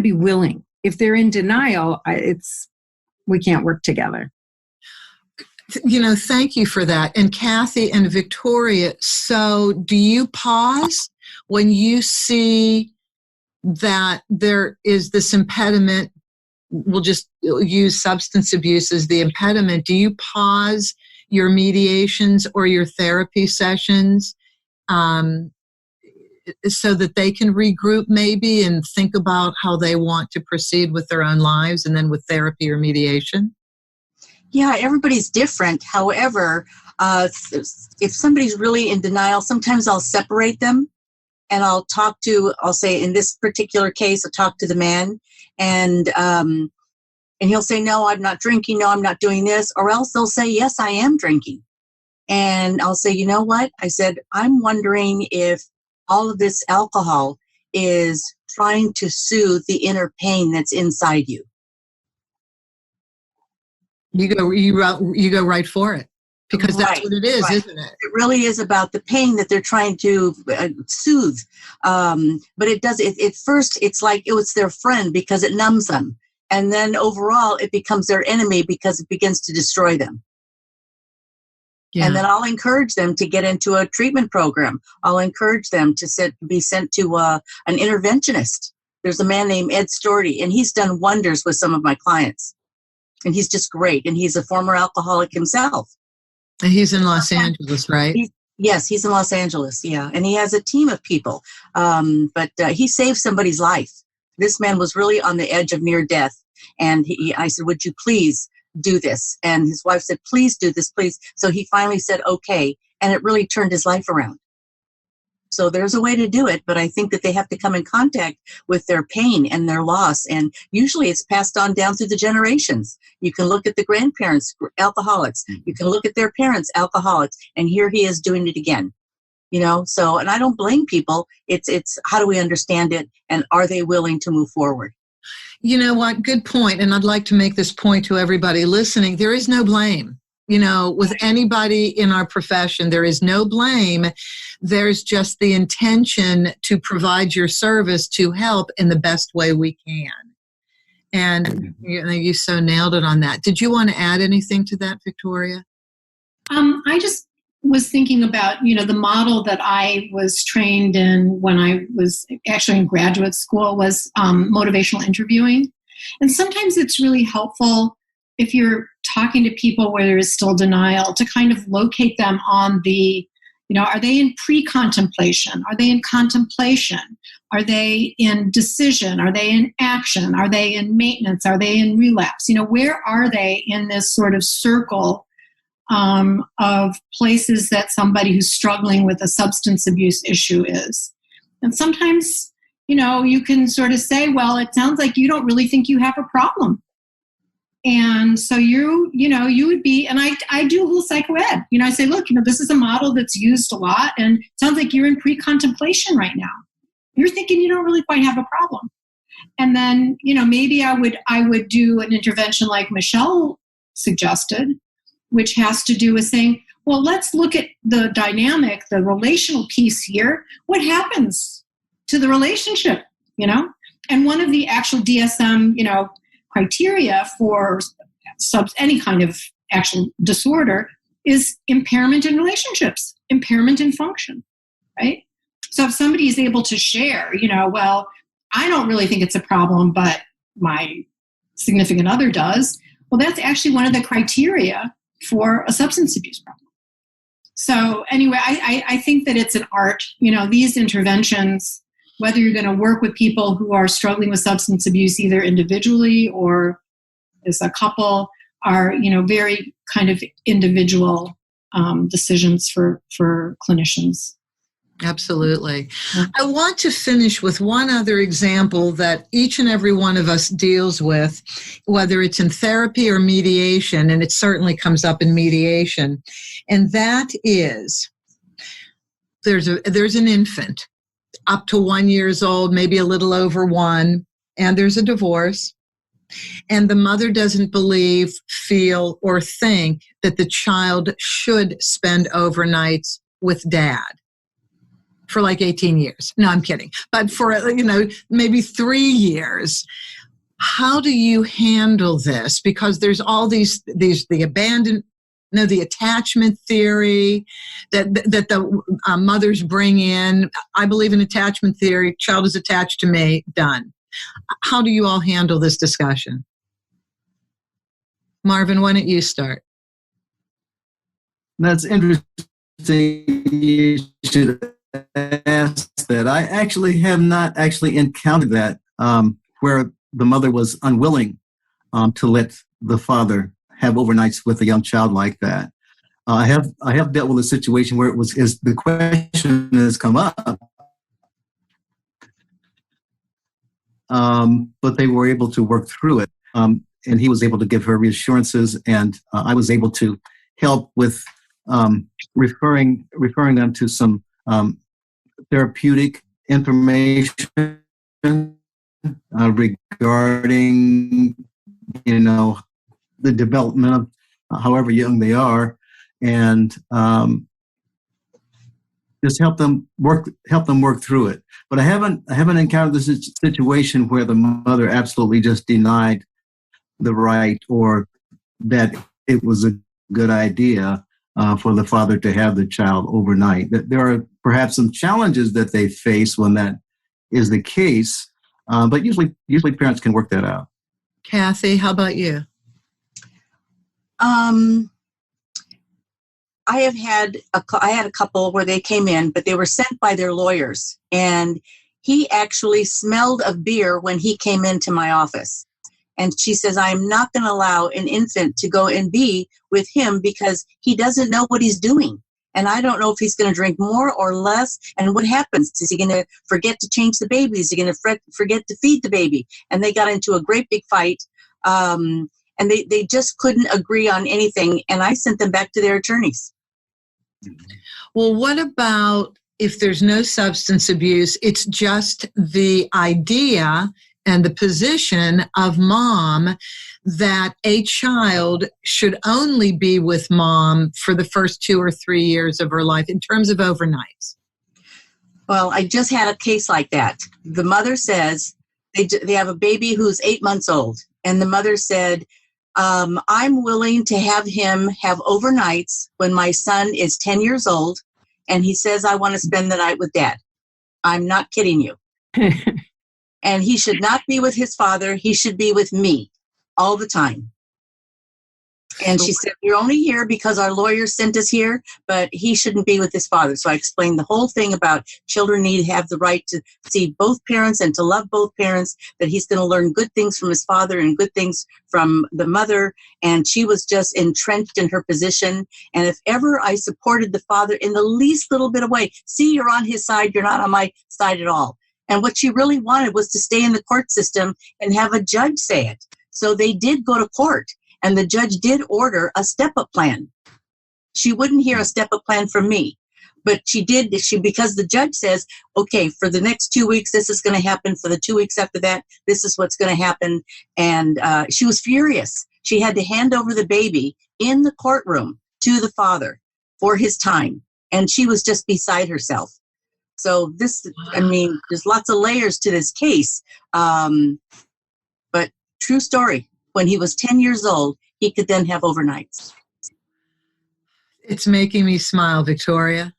be willing. If they're in denial, we can't work together. Thank you for that. And Kathy and Victoria, so do you pause when you see that there is this impediment? We'll just use substance abuse as the impediment. Do you pause your mediations or your therapy sessions so that they can regroup maybe and think about how they want to proceed with their own lives and then with therapy or mediation? Yeah, everybody's different. However, if somebody's really in denial, sometimes I'll separate them and I'll say in this particular case, I'll talk to the man and he'll say, no, I'm not drinking. No, I'm not doing this. Or else they'll say, yes, I am drinking. And I'll say, you know what? I said, I'm wondering if all of this alcohol is trying to soothe the inner pain that's inside you. You go right for it, because that's what it is, right. Isn't it? It really is about the pain that they're trying to soothe. But it does. At first, it's like it was their friend because it numbs them, and then overall, it becomes their enemy because it begins to destroy them. Yeah. And then I'll encourage them to get into a treatment program. I'll encourage them to be sent to an interventionist. There's a man named Ed Storty, and he's done wonders with some of my clients. And he's just great. And he's a former alcoholic himself. And he's in Los Angeles, right? Yes, he's in Los Angeles, yeah. And he has a team of people. But he saved somebody's life. This man was really on the edge of near death. And I said, would you please do this? And his wife said, please do this, please. So he finally said, okay. And it really turned his life around. So there's a way to do it, but I think that they have to come in contact with their pain and their loss. And usually it's passed on down through the generations. You can look at the grandparents, alcoholics. You can look at their parents, alcoholics. And here he is doing it again. So, and I don't blame people. It's how do we understand it? And are they willing to move forward? You know what? Good point. And I'd like to make this point to everybody listening. There is no blame. With anybody in our profession, there is no blame. There's just the intention to provide your service to help in the best way we can. And you so nailed it on that. Did you want to add anything to that, Victoria? I just was thinking about, the model that I was trained in when I was actually in graduate school was motivational interviewing. And sometimes it's really helpful if you're talking to people where there is still denial to kind of locate them on the, are they in pre-contemplation? Are they in contemplation? Are they in decision? Are they in action? Are they in maintenance? Are they in relapse? Where are they in this sort of circle of places that somebody who's struggling with a substance abuse issue is? And sometimes, you can sort of say, well, it sounds like you don't really think you have a problem. And so you would be, and I do a little psychoed. I say, look, this is a model that's used a lot, and it sounds like you're in pre-contemplation right now. You're thinking you don't really quite have a problem. And then, maybe I would do an intervention like Michele suggested, which has to do with saying, well, let's look at the dynamic, the relational piece here. What happens to the relationship, And one of the actual DSM, criteria for any kind of actual disorder is impairment in relationships, impairment in function, right? So if somebody is able to share, well, I don't really think it's a problem, but my significant other does, well, that's actually one of the criteria for a substance abuse problem. So anyway, I think that it's an art, these interventions, whether you're going to work with people who are struggling with substance abuse, either individually or as a couple, are, very kind of individual decisions for clinicians. Absolutely. I want to finish with one other example that each and every one of us deals with, whether it's in therapy or mediation, and it certainly comes up in mediation. And that is, there's an infant up to 1 year old, maybe a little over 1, and there's a divorce. And the mother doesn't believe, feel, or think that the child should spend overnights with dad for like 18 years. No, I'm kidding. But for, maybe 3 years. How do you handle this? Because there's all the attachment theory that the mothers bring in. I believe in attachment theory. Child is attached to me. Done. How do you all handle this discussion? Marvin, why don't you start? That's interesting. You should ask that. I actually have not encountered that where the mother was unwilling to let the father have overnights with a young child like that. I have dealt with a situation where the question has come up, but they were able to work through it, and he was able to give her reassurances, and I was able to help with referring them to some therapeutic information regarding, the development of however young they are, and just help them work through it. But I haven't encountered this situation where the mother absolutely just denied the right, or that it was a good idea for the father to have the child overnight. There are perhaps some challenges that they face when that is the case, but usually parents can work that out. Kathy, how about you? I had a couple where they came in, but they were sent by their lawyers, and he actually smelled of beer when he came into my office. And she says, I'm not going to allow an infant to go and be with him because he doesn't know what he's doing. And I don't know if he's going to drink more or less. And what happens? Is he going to forget to change the baby? Is he going to forget to feed the baby? And they got into a great big fight. And they just couldn't agree on anything. And I sent them back to their attorneys. Well, what about if there's no substance abuse? It's just the idea and the position of mom that a child should only be with mom for the first 2 or 3 years of her life in terms of overnights. Well, I just had a case like that. The mother says they have a baby who's 8 months old. And the mother said, I'm willing to have him have overnights when my son is 10 years old and he says, I want to spend the night with Dad. I'm not kidding you. And he should not be with his father. He should be with me all the time. And she said, you're only here because our lawyer sent us here, but he shouldn't be with his father. So I explained the whole thing about children need to have the right to see both parents and to love both parents, that he's going to learn good things from his father and good things from the mother. And she was just entrenched in her position. And if ever I supported the father in the least little bit of way, see, you're on his side, you're not on my side at all. And what she really wanted was to stay in the court system and have a judge say it. So they did go to court. And the judge did order a step-up plan. She wouldn't hear a step-up plan from me, but she did, because the judge says, okay, for the next 2 weeks, this is going to happen. For the 2 weeks after that, this is what's going to happen. And she was furious. She had to hand over the baby in the courtroom to the father for his time. And she was just beside herself. So this, I mean, there's lots of layers to this case. But true story. When he was 10 years old, he could then have overnights. It's making me smile, Victoria.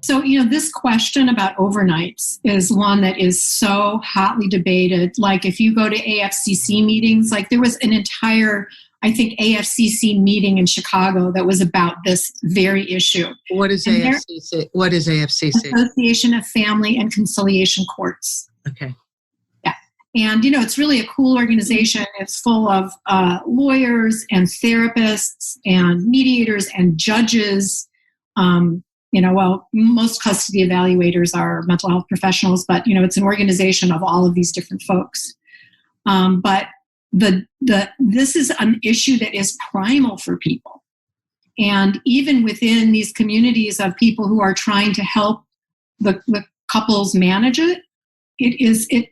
So, this question about overnights is one that is so hotly debated. Like if you go to Afcc meetings, like there was an entire, I think, Afcc meeting in Chicago that was about this very issue. What is AFCC? What is AFCC? Association of Family and Conciliation Courts. Okay. And, it's really a cool organization. It's full of lawyers and therapists and mediators and judges. Most custody evaluators are mental health professionals, but, it's an organization of all of these different folks. But this is an issue that is primal for people. And even within these communities of people who are trying to help the couples manage it, it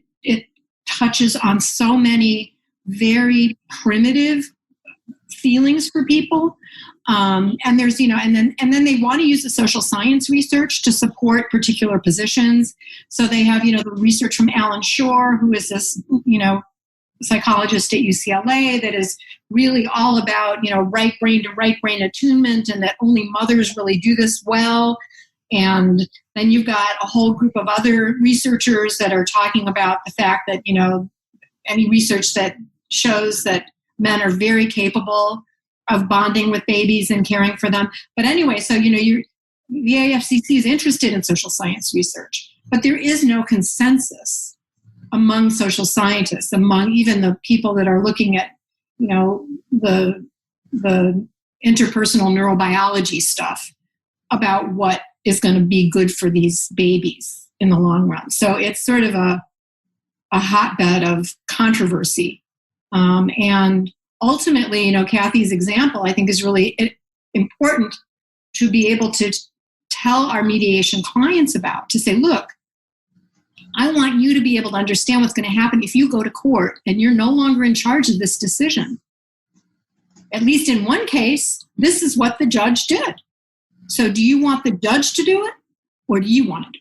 touches on so many very primitive feelings for people. And there's, and then they want to use the social science research to support particular positions. So they have, the research from Alan Shore, who is this, psychologist at UCLA that is really all about, right brain to right brain attunement, and that only mothers really do this well. And then you've got a whole group of other researchers that are talking about the fact that, any research that shows that men are very capable of bonding with babies and caring for them. But anyway, so, the AFCC is interested in social science research, but there is no consensus among social scientists, among even the people that are looking at, the interpersonal neurobiology stuff about what is going to be good for these babies in the long run. So it's sort of a hotbed of controversy. And ultimately, Kathy's example, I think, is really important to be able to tell our mediation clients about, to say, look, I want you to be able to understand what's going to happen if you go to court and you're no longer in charge of this decision. At least in one case, this is what the judge did. So do you want the judge to do it, or do you want to do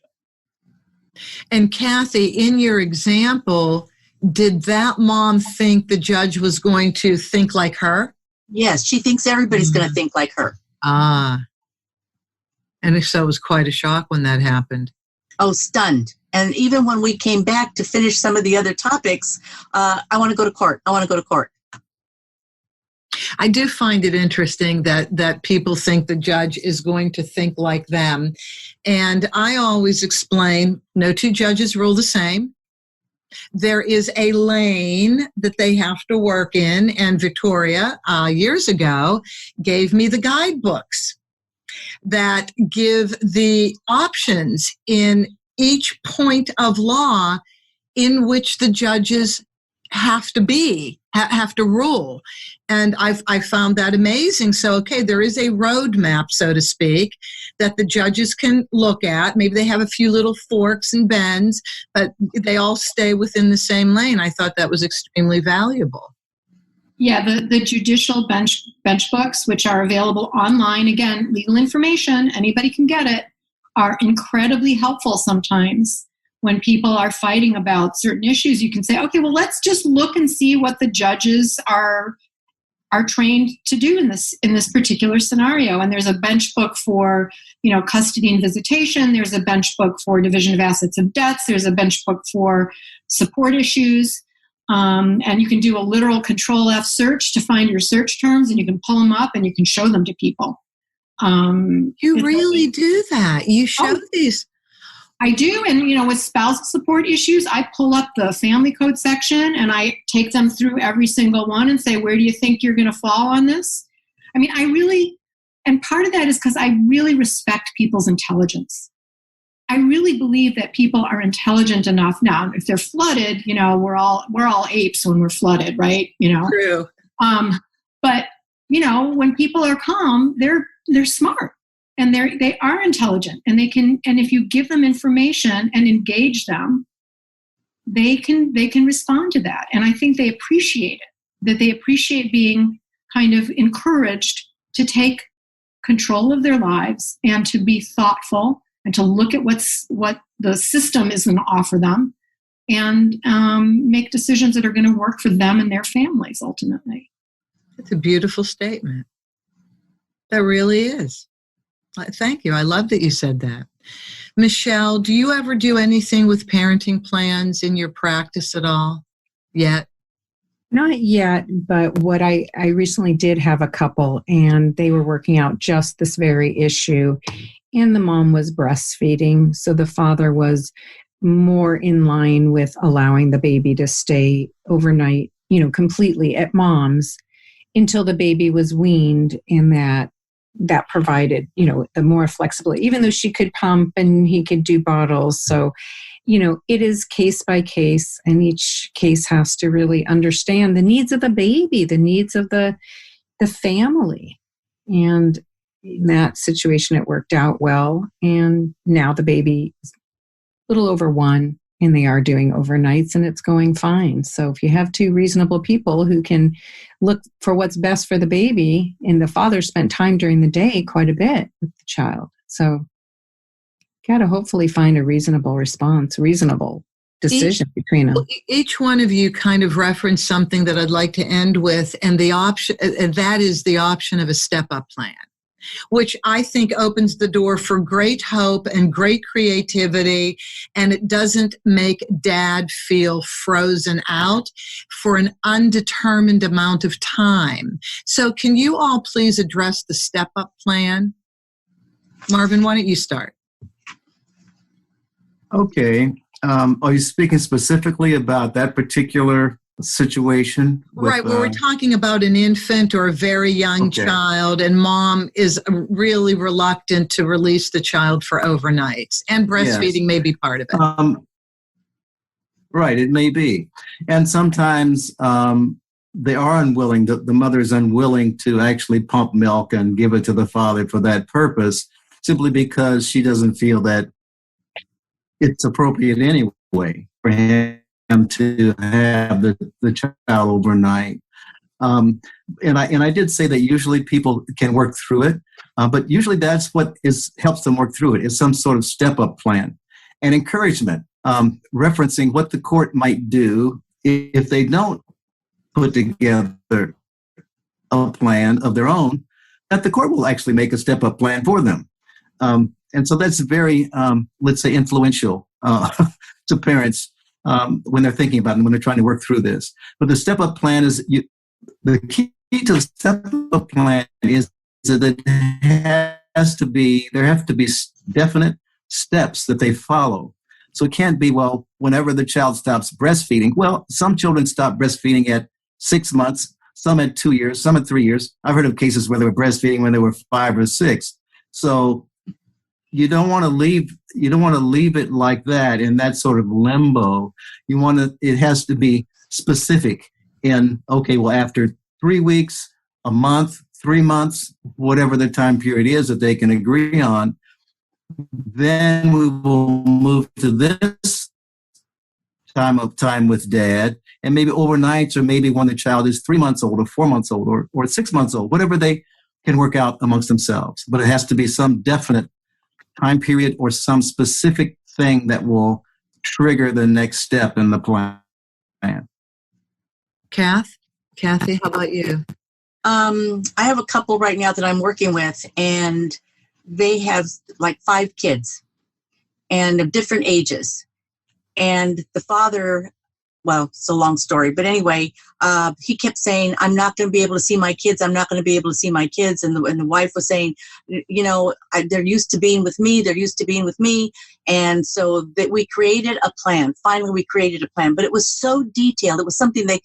it? And Kathy, in your example, did that mom think the judge was going to think like her? Yes, she thinks everybody's going to think like her. Ah. And so it was quite a shock when that happened. Oh, stunned. And even when we came back to finish some of the other topics, I want to go to court. I want to go to court. I do find it interesting that people think the judge is going to think like them. And I always explain, no two judges rule the same. There is a lane that they have to work in. And Victoria, years ago, gave me the guidebooks that give the options in each point of law in which the judges have to rule. And I found that amazing. So, okay, there is a roadmap, so to speak, that the judges can look at. Maybe they have a few little forks and bends, but they all stay within the same lane. I thought that was extremely valuable. Yeah, the judicial bench books, which are available online, again, legal information, anybody can get it, are incredibly helpful sometimes. When people are fighting about certain issues, you can say, okay, well, let's just look and see what the judges are are trained to do in this particular scenario. And there's a bench book for, custody and visitation. There's a bench book for division of assets and debts. There's a bench book for support issues. And you can do a literal Control F search to find your search terms, and you can pull them up and you can show them to people. You really do that. You show these. I do. And, with spousal support issues, I pull up the family code section and I take them through every single one and say, where do you think you're going to fall on this? I mean, and part of that is because I really respect people's intelligence. I really believe that people are intelligent enough. Now, if they're flooded, we're all apes when we're flooded, right? True. But, when people are calm, they're smart. And they are intelligent, and and if you give them information and engage them, they can respond to that. And I think they appreciate it, that they appreciate being kind of encouraged to take control of their lives and to be thoughtful and to look at what the system is going to offer them, and make decisions that are going to work for them and their families ultimately. It's a beautiful statement. That really is. Thank you. I love that you said that. Michele, do you ever do anything with parenting plans in your practice at all yet? Not yet, but what I recently did have a couple, and they were working out just this very issue. And the mom was breastfeeding, so the father was more in line with allowing the baby to stay overnight, completely at mom's until the baby was weaned, and that provided, the more flexibility, even though she could pump and he could do bottles. So, it is case by case, and each case has to really understand the needs of the baby, the needs of the family. And in that situation, it worked out well. And now the baby is a little over 1, and they are doing overnights, and it's going fine. So if you have 2 reasonable people who can look for what's best for the baby, and the father spent time during the day quite a bit with the child. So got to hopefully find a reasonable response, reasonable decision between them. Each one of you kind of referenced something that I'd like to end with, and that is the option of a step-up plan, which I think opens the door for great hope and great creativity, and it doesn't make dad feel frozen out for an undetermined amount of time. So can you all please address the step-up plan? Marvin, why don't you start? Okay. Are you speaking specifically about that particular situation? Right, where we're talking about an infant or a very young child, and mom is really reluctant to release the child for overnights, and breastfeeding may be part of it. Right, it may be. And sometimes they are unwilling, the mother is unwilling to actually pump milk and give it to the father for that purpose, simply because she doesn't feel that it's appropriate anyway for him to have the child overnight. And I did say that usually people can work through it, but usually that's what helps them work through it, is some sort of step-up plan and encouragement, referencing what the court might do if they don't put together a plan of their own, that the court will actually make a step-up plan for them. And so that's very, let's say, influential to parents when they're thinking about it, when they're trying to work through this. But the step-up plan is, the key to the step-up plan is that there have to be definite steps that they follow. So it can't be, well, whenever the child stops breastfeeding. Well, some children stop breastfeeding at 6 months, some at 2 years, some at 3 years. I've heard of cases where they were breastfeeding when they were 5 or 6. So you don't want to leave it like that in that sort of limbo. It has to be specific in, okay, well, after 3 weeks, a month, 3 months, whatever the time period is that they can agree on, then we will move to this time with dad, and maybe overnights, or maybe when the child is 3 months old or 4 months old or 6 months old, whatever they can work out amongst themselves. But it has to be some definite time period or some specific thing that will trigger the next step in the plan. Kathy, how about you? I have a couple right now that I'm working with, and they have like 5 kids and of different ages. And the father, well, it's a long story, but anyway, he kept saying, I'm not going to be able to see my kids. I'm not going to be able to see my kids. And the wife was saying, they're used to being with me. They're used to being with me. And so that we created a plan. Finally, we created a plan, but it was so detailed. It was something they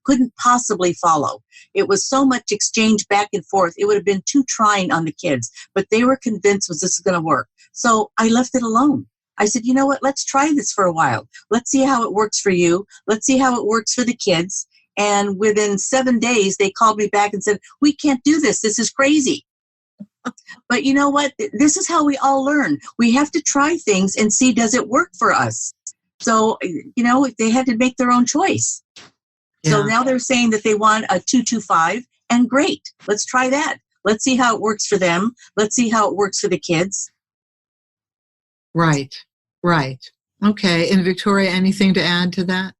couldn't possibly follow. It was so much exchange back and forth. It would have been too trying on the kids, but they were convinced this is going to work. So I left it alone. I said, you know what, let's try this for a while. Let's see how it works for you. Let's see how it works for the kids. And within 7 days, they called me back and said, we can't do this. This is crazy. But you know what? This is how we all learn. We have to try things and see, does it work for us? So, they had to make their own choice. Yeah. So now they're saying that they want a 2-2-5, and great. Let's try that. Let's see how it works for them. Let's see how it works for the kids. Right. Okay. And Victoria, anything to add to that?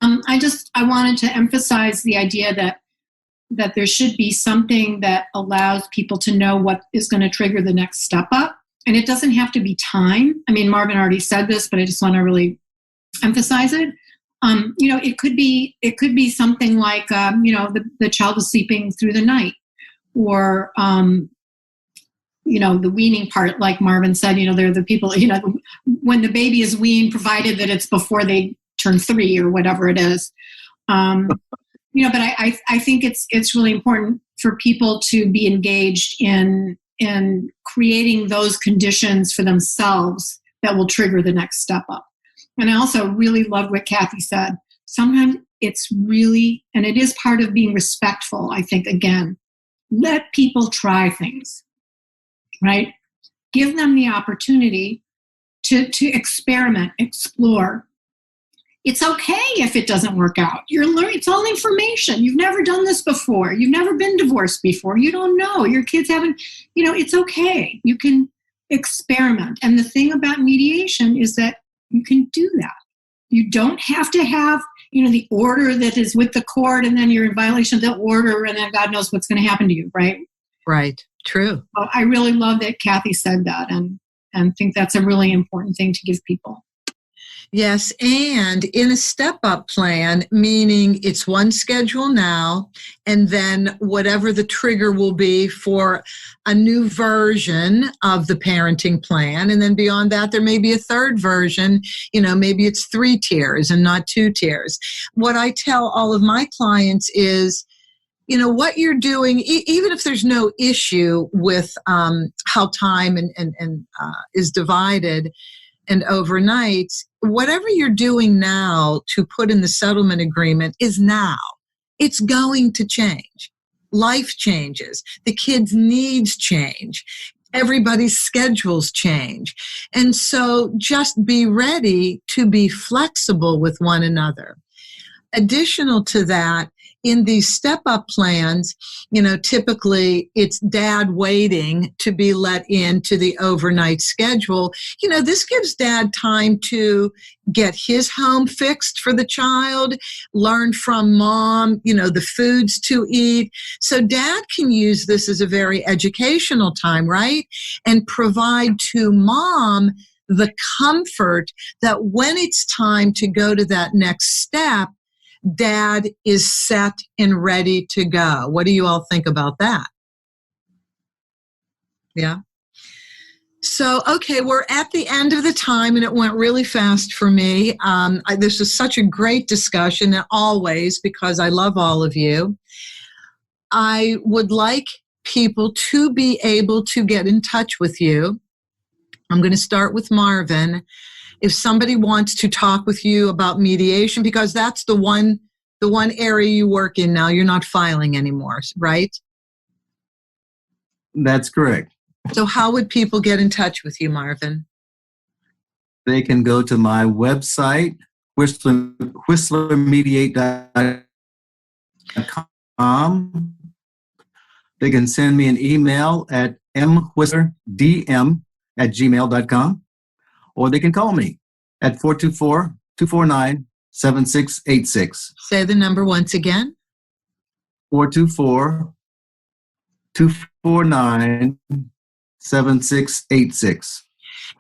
I wanted to emphasize the idea that there should be something that allows people to know what is going to trigger the next step up. And it doesn't have to be time. I mean, Marvin already said this, but I just want to really emphasize it. It could be something like, the child is sleeping through the night, or, the weaning part, like Marvin said, they're the people, when the baby is weaned, provided that it's before they turn 3 or whatever it is. But I think it's really important for people to be engaged in creating those conditions for themselves that will trigger the next step up. And I also really love what Kathy said. Sometimes it's really, and it is part of being respectful, I think, again, let people try things, right? Give them the opportunity to experiment, explore. It's okay if it doesn't work out. You're learning. It's all information. You've never done this before. You've never been divorced before. You don't know. Your kids haven't, it's okay. You can experiment. And the thing about mediation is that you can do that. You don't have to have, the order that is with the court, and then you're in violation of the order, and then God knows what's going to happen to you, right? Right. True. So I really love that Kathy said that, and think that's a really important thing to give people. Yes, and in a step-up plan, meaning it's one schedule now, and then whatever the trigger will be for a new version of the parenting plan, and then beyond that, there may be a third version, maybe it's 3 tiers and not 2 tiers. What I tell all of my clients is, what you're doing, even if there's no issue with how time and is divided and overnight, whatever you're doing now to put in the settlement agreement is now. It's going to change. Life changes. The kids' needs change. Everybody's schedules change. And so just be ready to be flexible with one another. Additional to that, in these step-up plans, typically it's dad waiting to be let into the overnight schedule. This gives dad time to get his home fixed for the child, learn from mom, the foods to eat. So dad can use this as a very educational time, right? And provide to mom the comfort that when it's time to go to that next step, dad is set and ready to go. What do you all think about that? Yeah. So, okay, we're at the end of the time, and it went really fast for me. This was such a great discussion, and always, because I love all of you. I would like people to be able to get in touch with you. I'm going to start with Marvin. If somebody wants to talk with you about mediation, because that's the one area you work in now, you're not filing anymore, right? That's correct. So how would people get in touch with you, Marvin? They can go to my website, whistlermediate.com. They can send me an email at mwhistlerdm@gmail.com. Or they can call me at 424-249-7686. Say the number once again. 424-249-7686.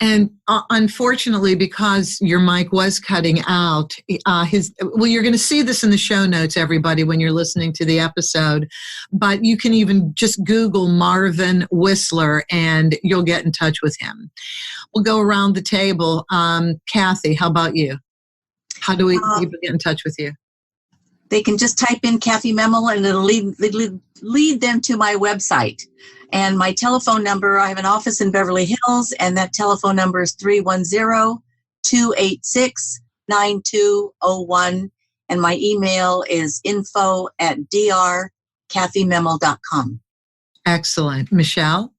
And unfortunately, because your mic was cutting out, you're going to see this in the show notes, everybody, when you're listening to the episode. But you can even just Google Marvin Whistler and you'll get in touch with him. We'll go around the table. Kathy, how about you? How do people get in touch with you? They can just type in Kathy Memel and it'll lead them to my website. And my telephone number, I have an office in Beverly Hills, and that telephone number is 310-286-9201. And my email is info@drkathymemel.com. Excellent. Michele?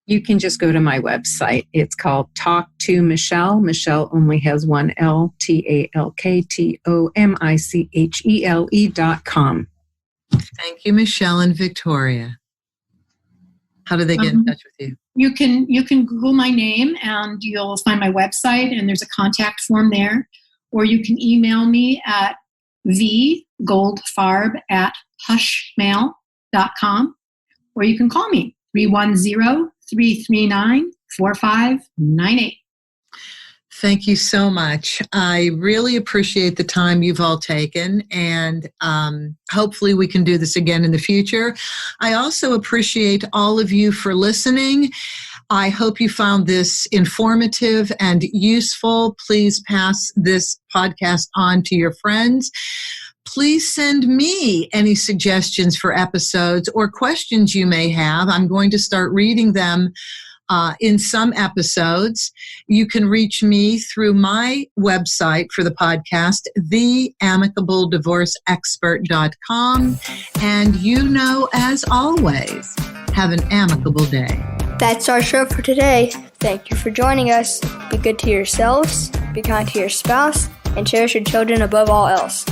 You can just go to my website. It's called Talk to Michele. Michele only has one L, TalkToMichele.com. Thank you, Michele and Victoria. How do they get in touch with you? You can Google my name and you'll find my website, and there's a contact form there. Or you can email me at vgoldfarb@hushmail.com. Or you can call me 310-339-4598. Thank you so much. I really appreciate the time you've all taken, and hopefully we can do this again in the future. I also appreciate all of you for listening. I hope you found this informative and useful. Please pass this podcast on to your friends. Please send me any suggestions for episodes or questions you may have. I'm going to start reading them in some episodes. You can reach me through my website for the podcast, theamicableddivorceexpert.com. And as always, have an amicable day. That's our show for today. Thank you for joining us. Be good to yourselves, be kind to your spouse, and cherish your children above all else.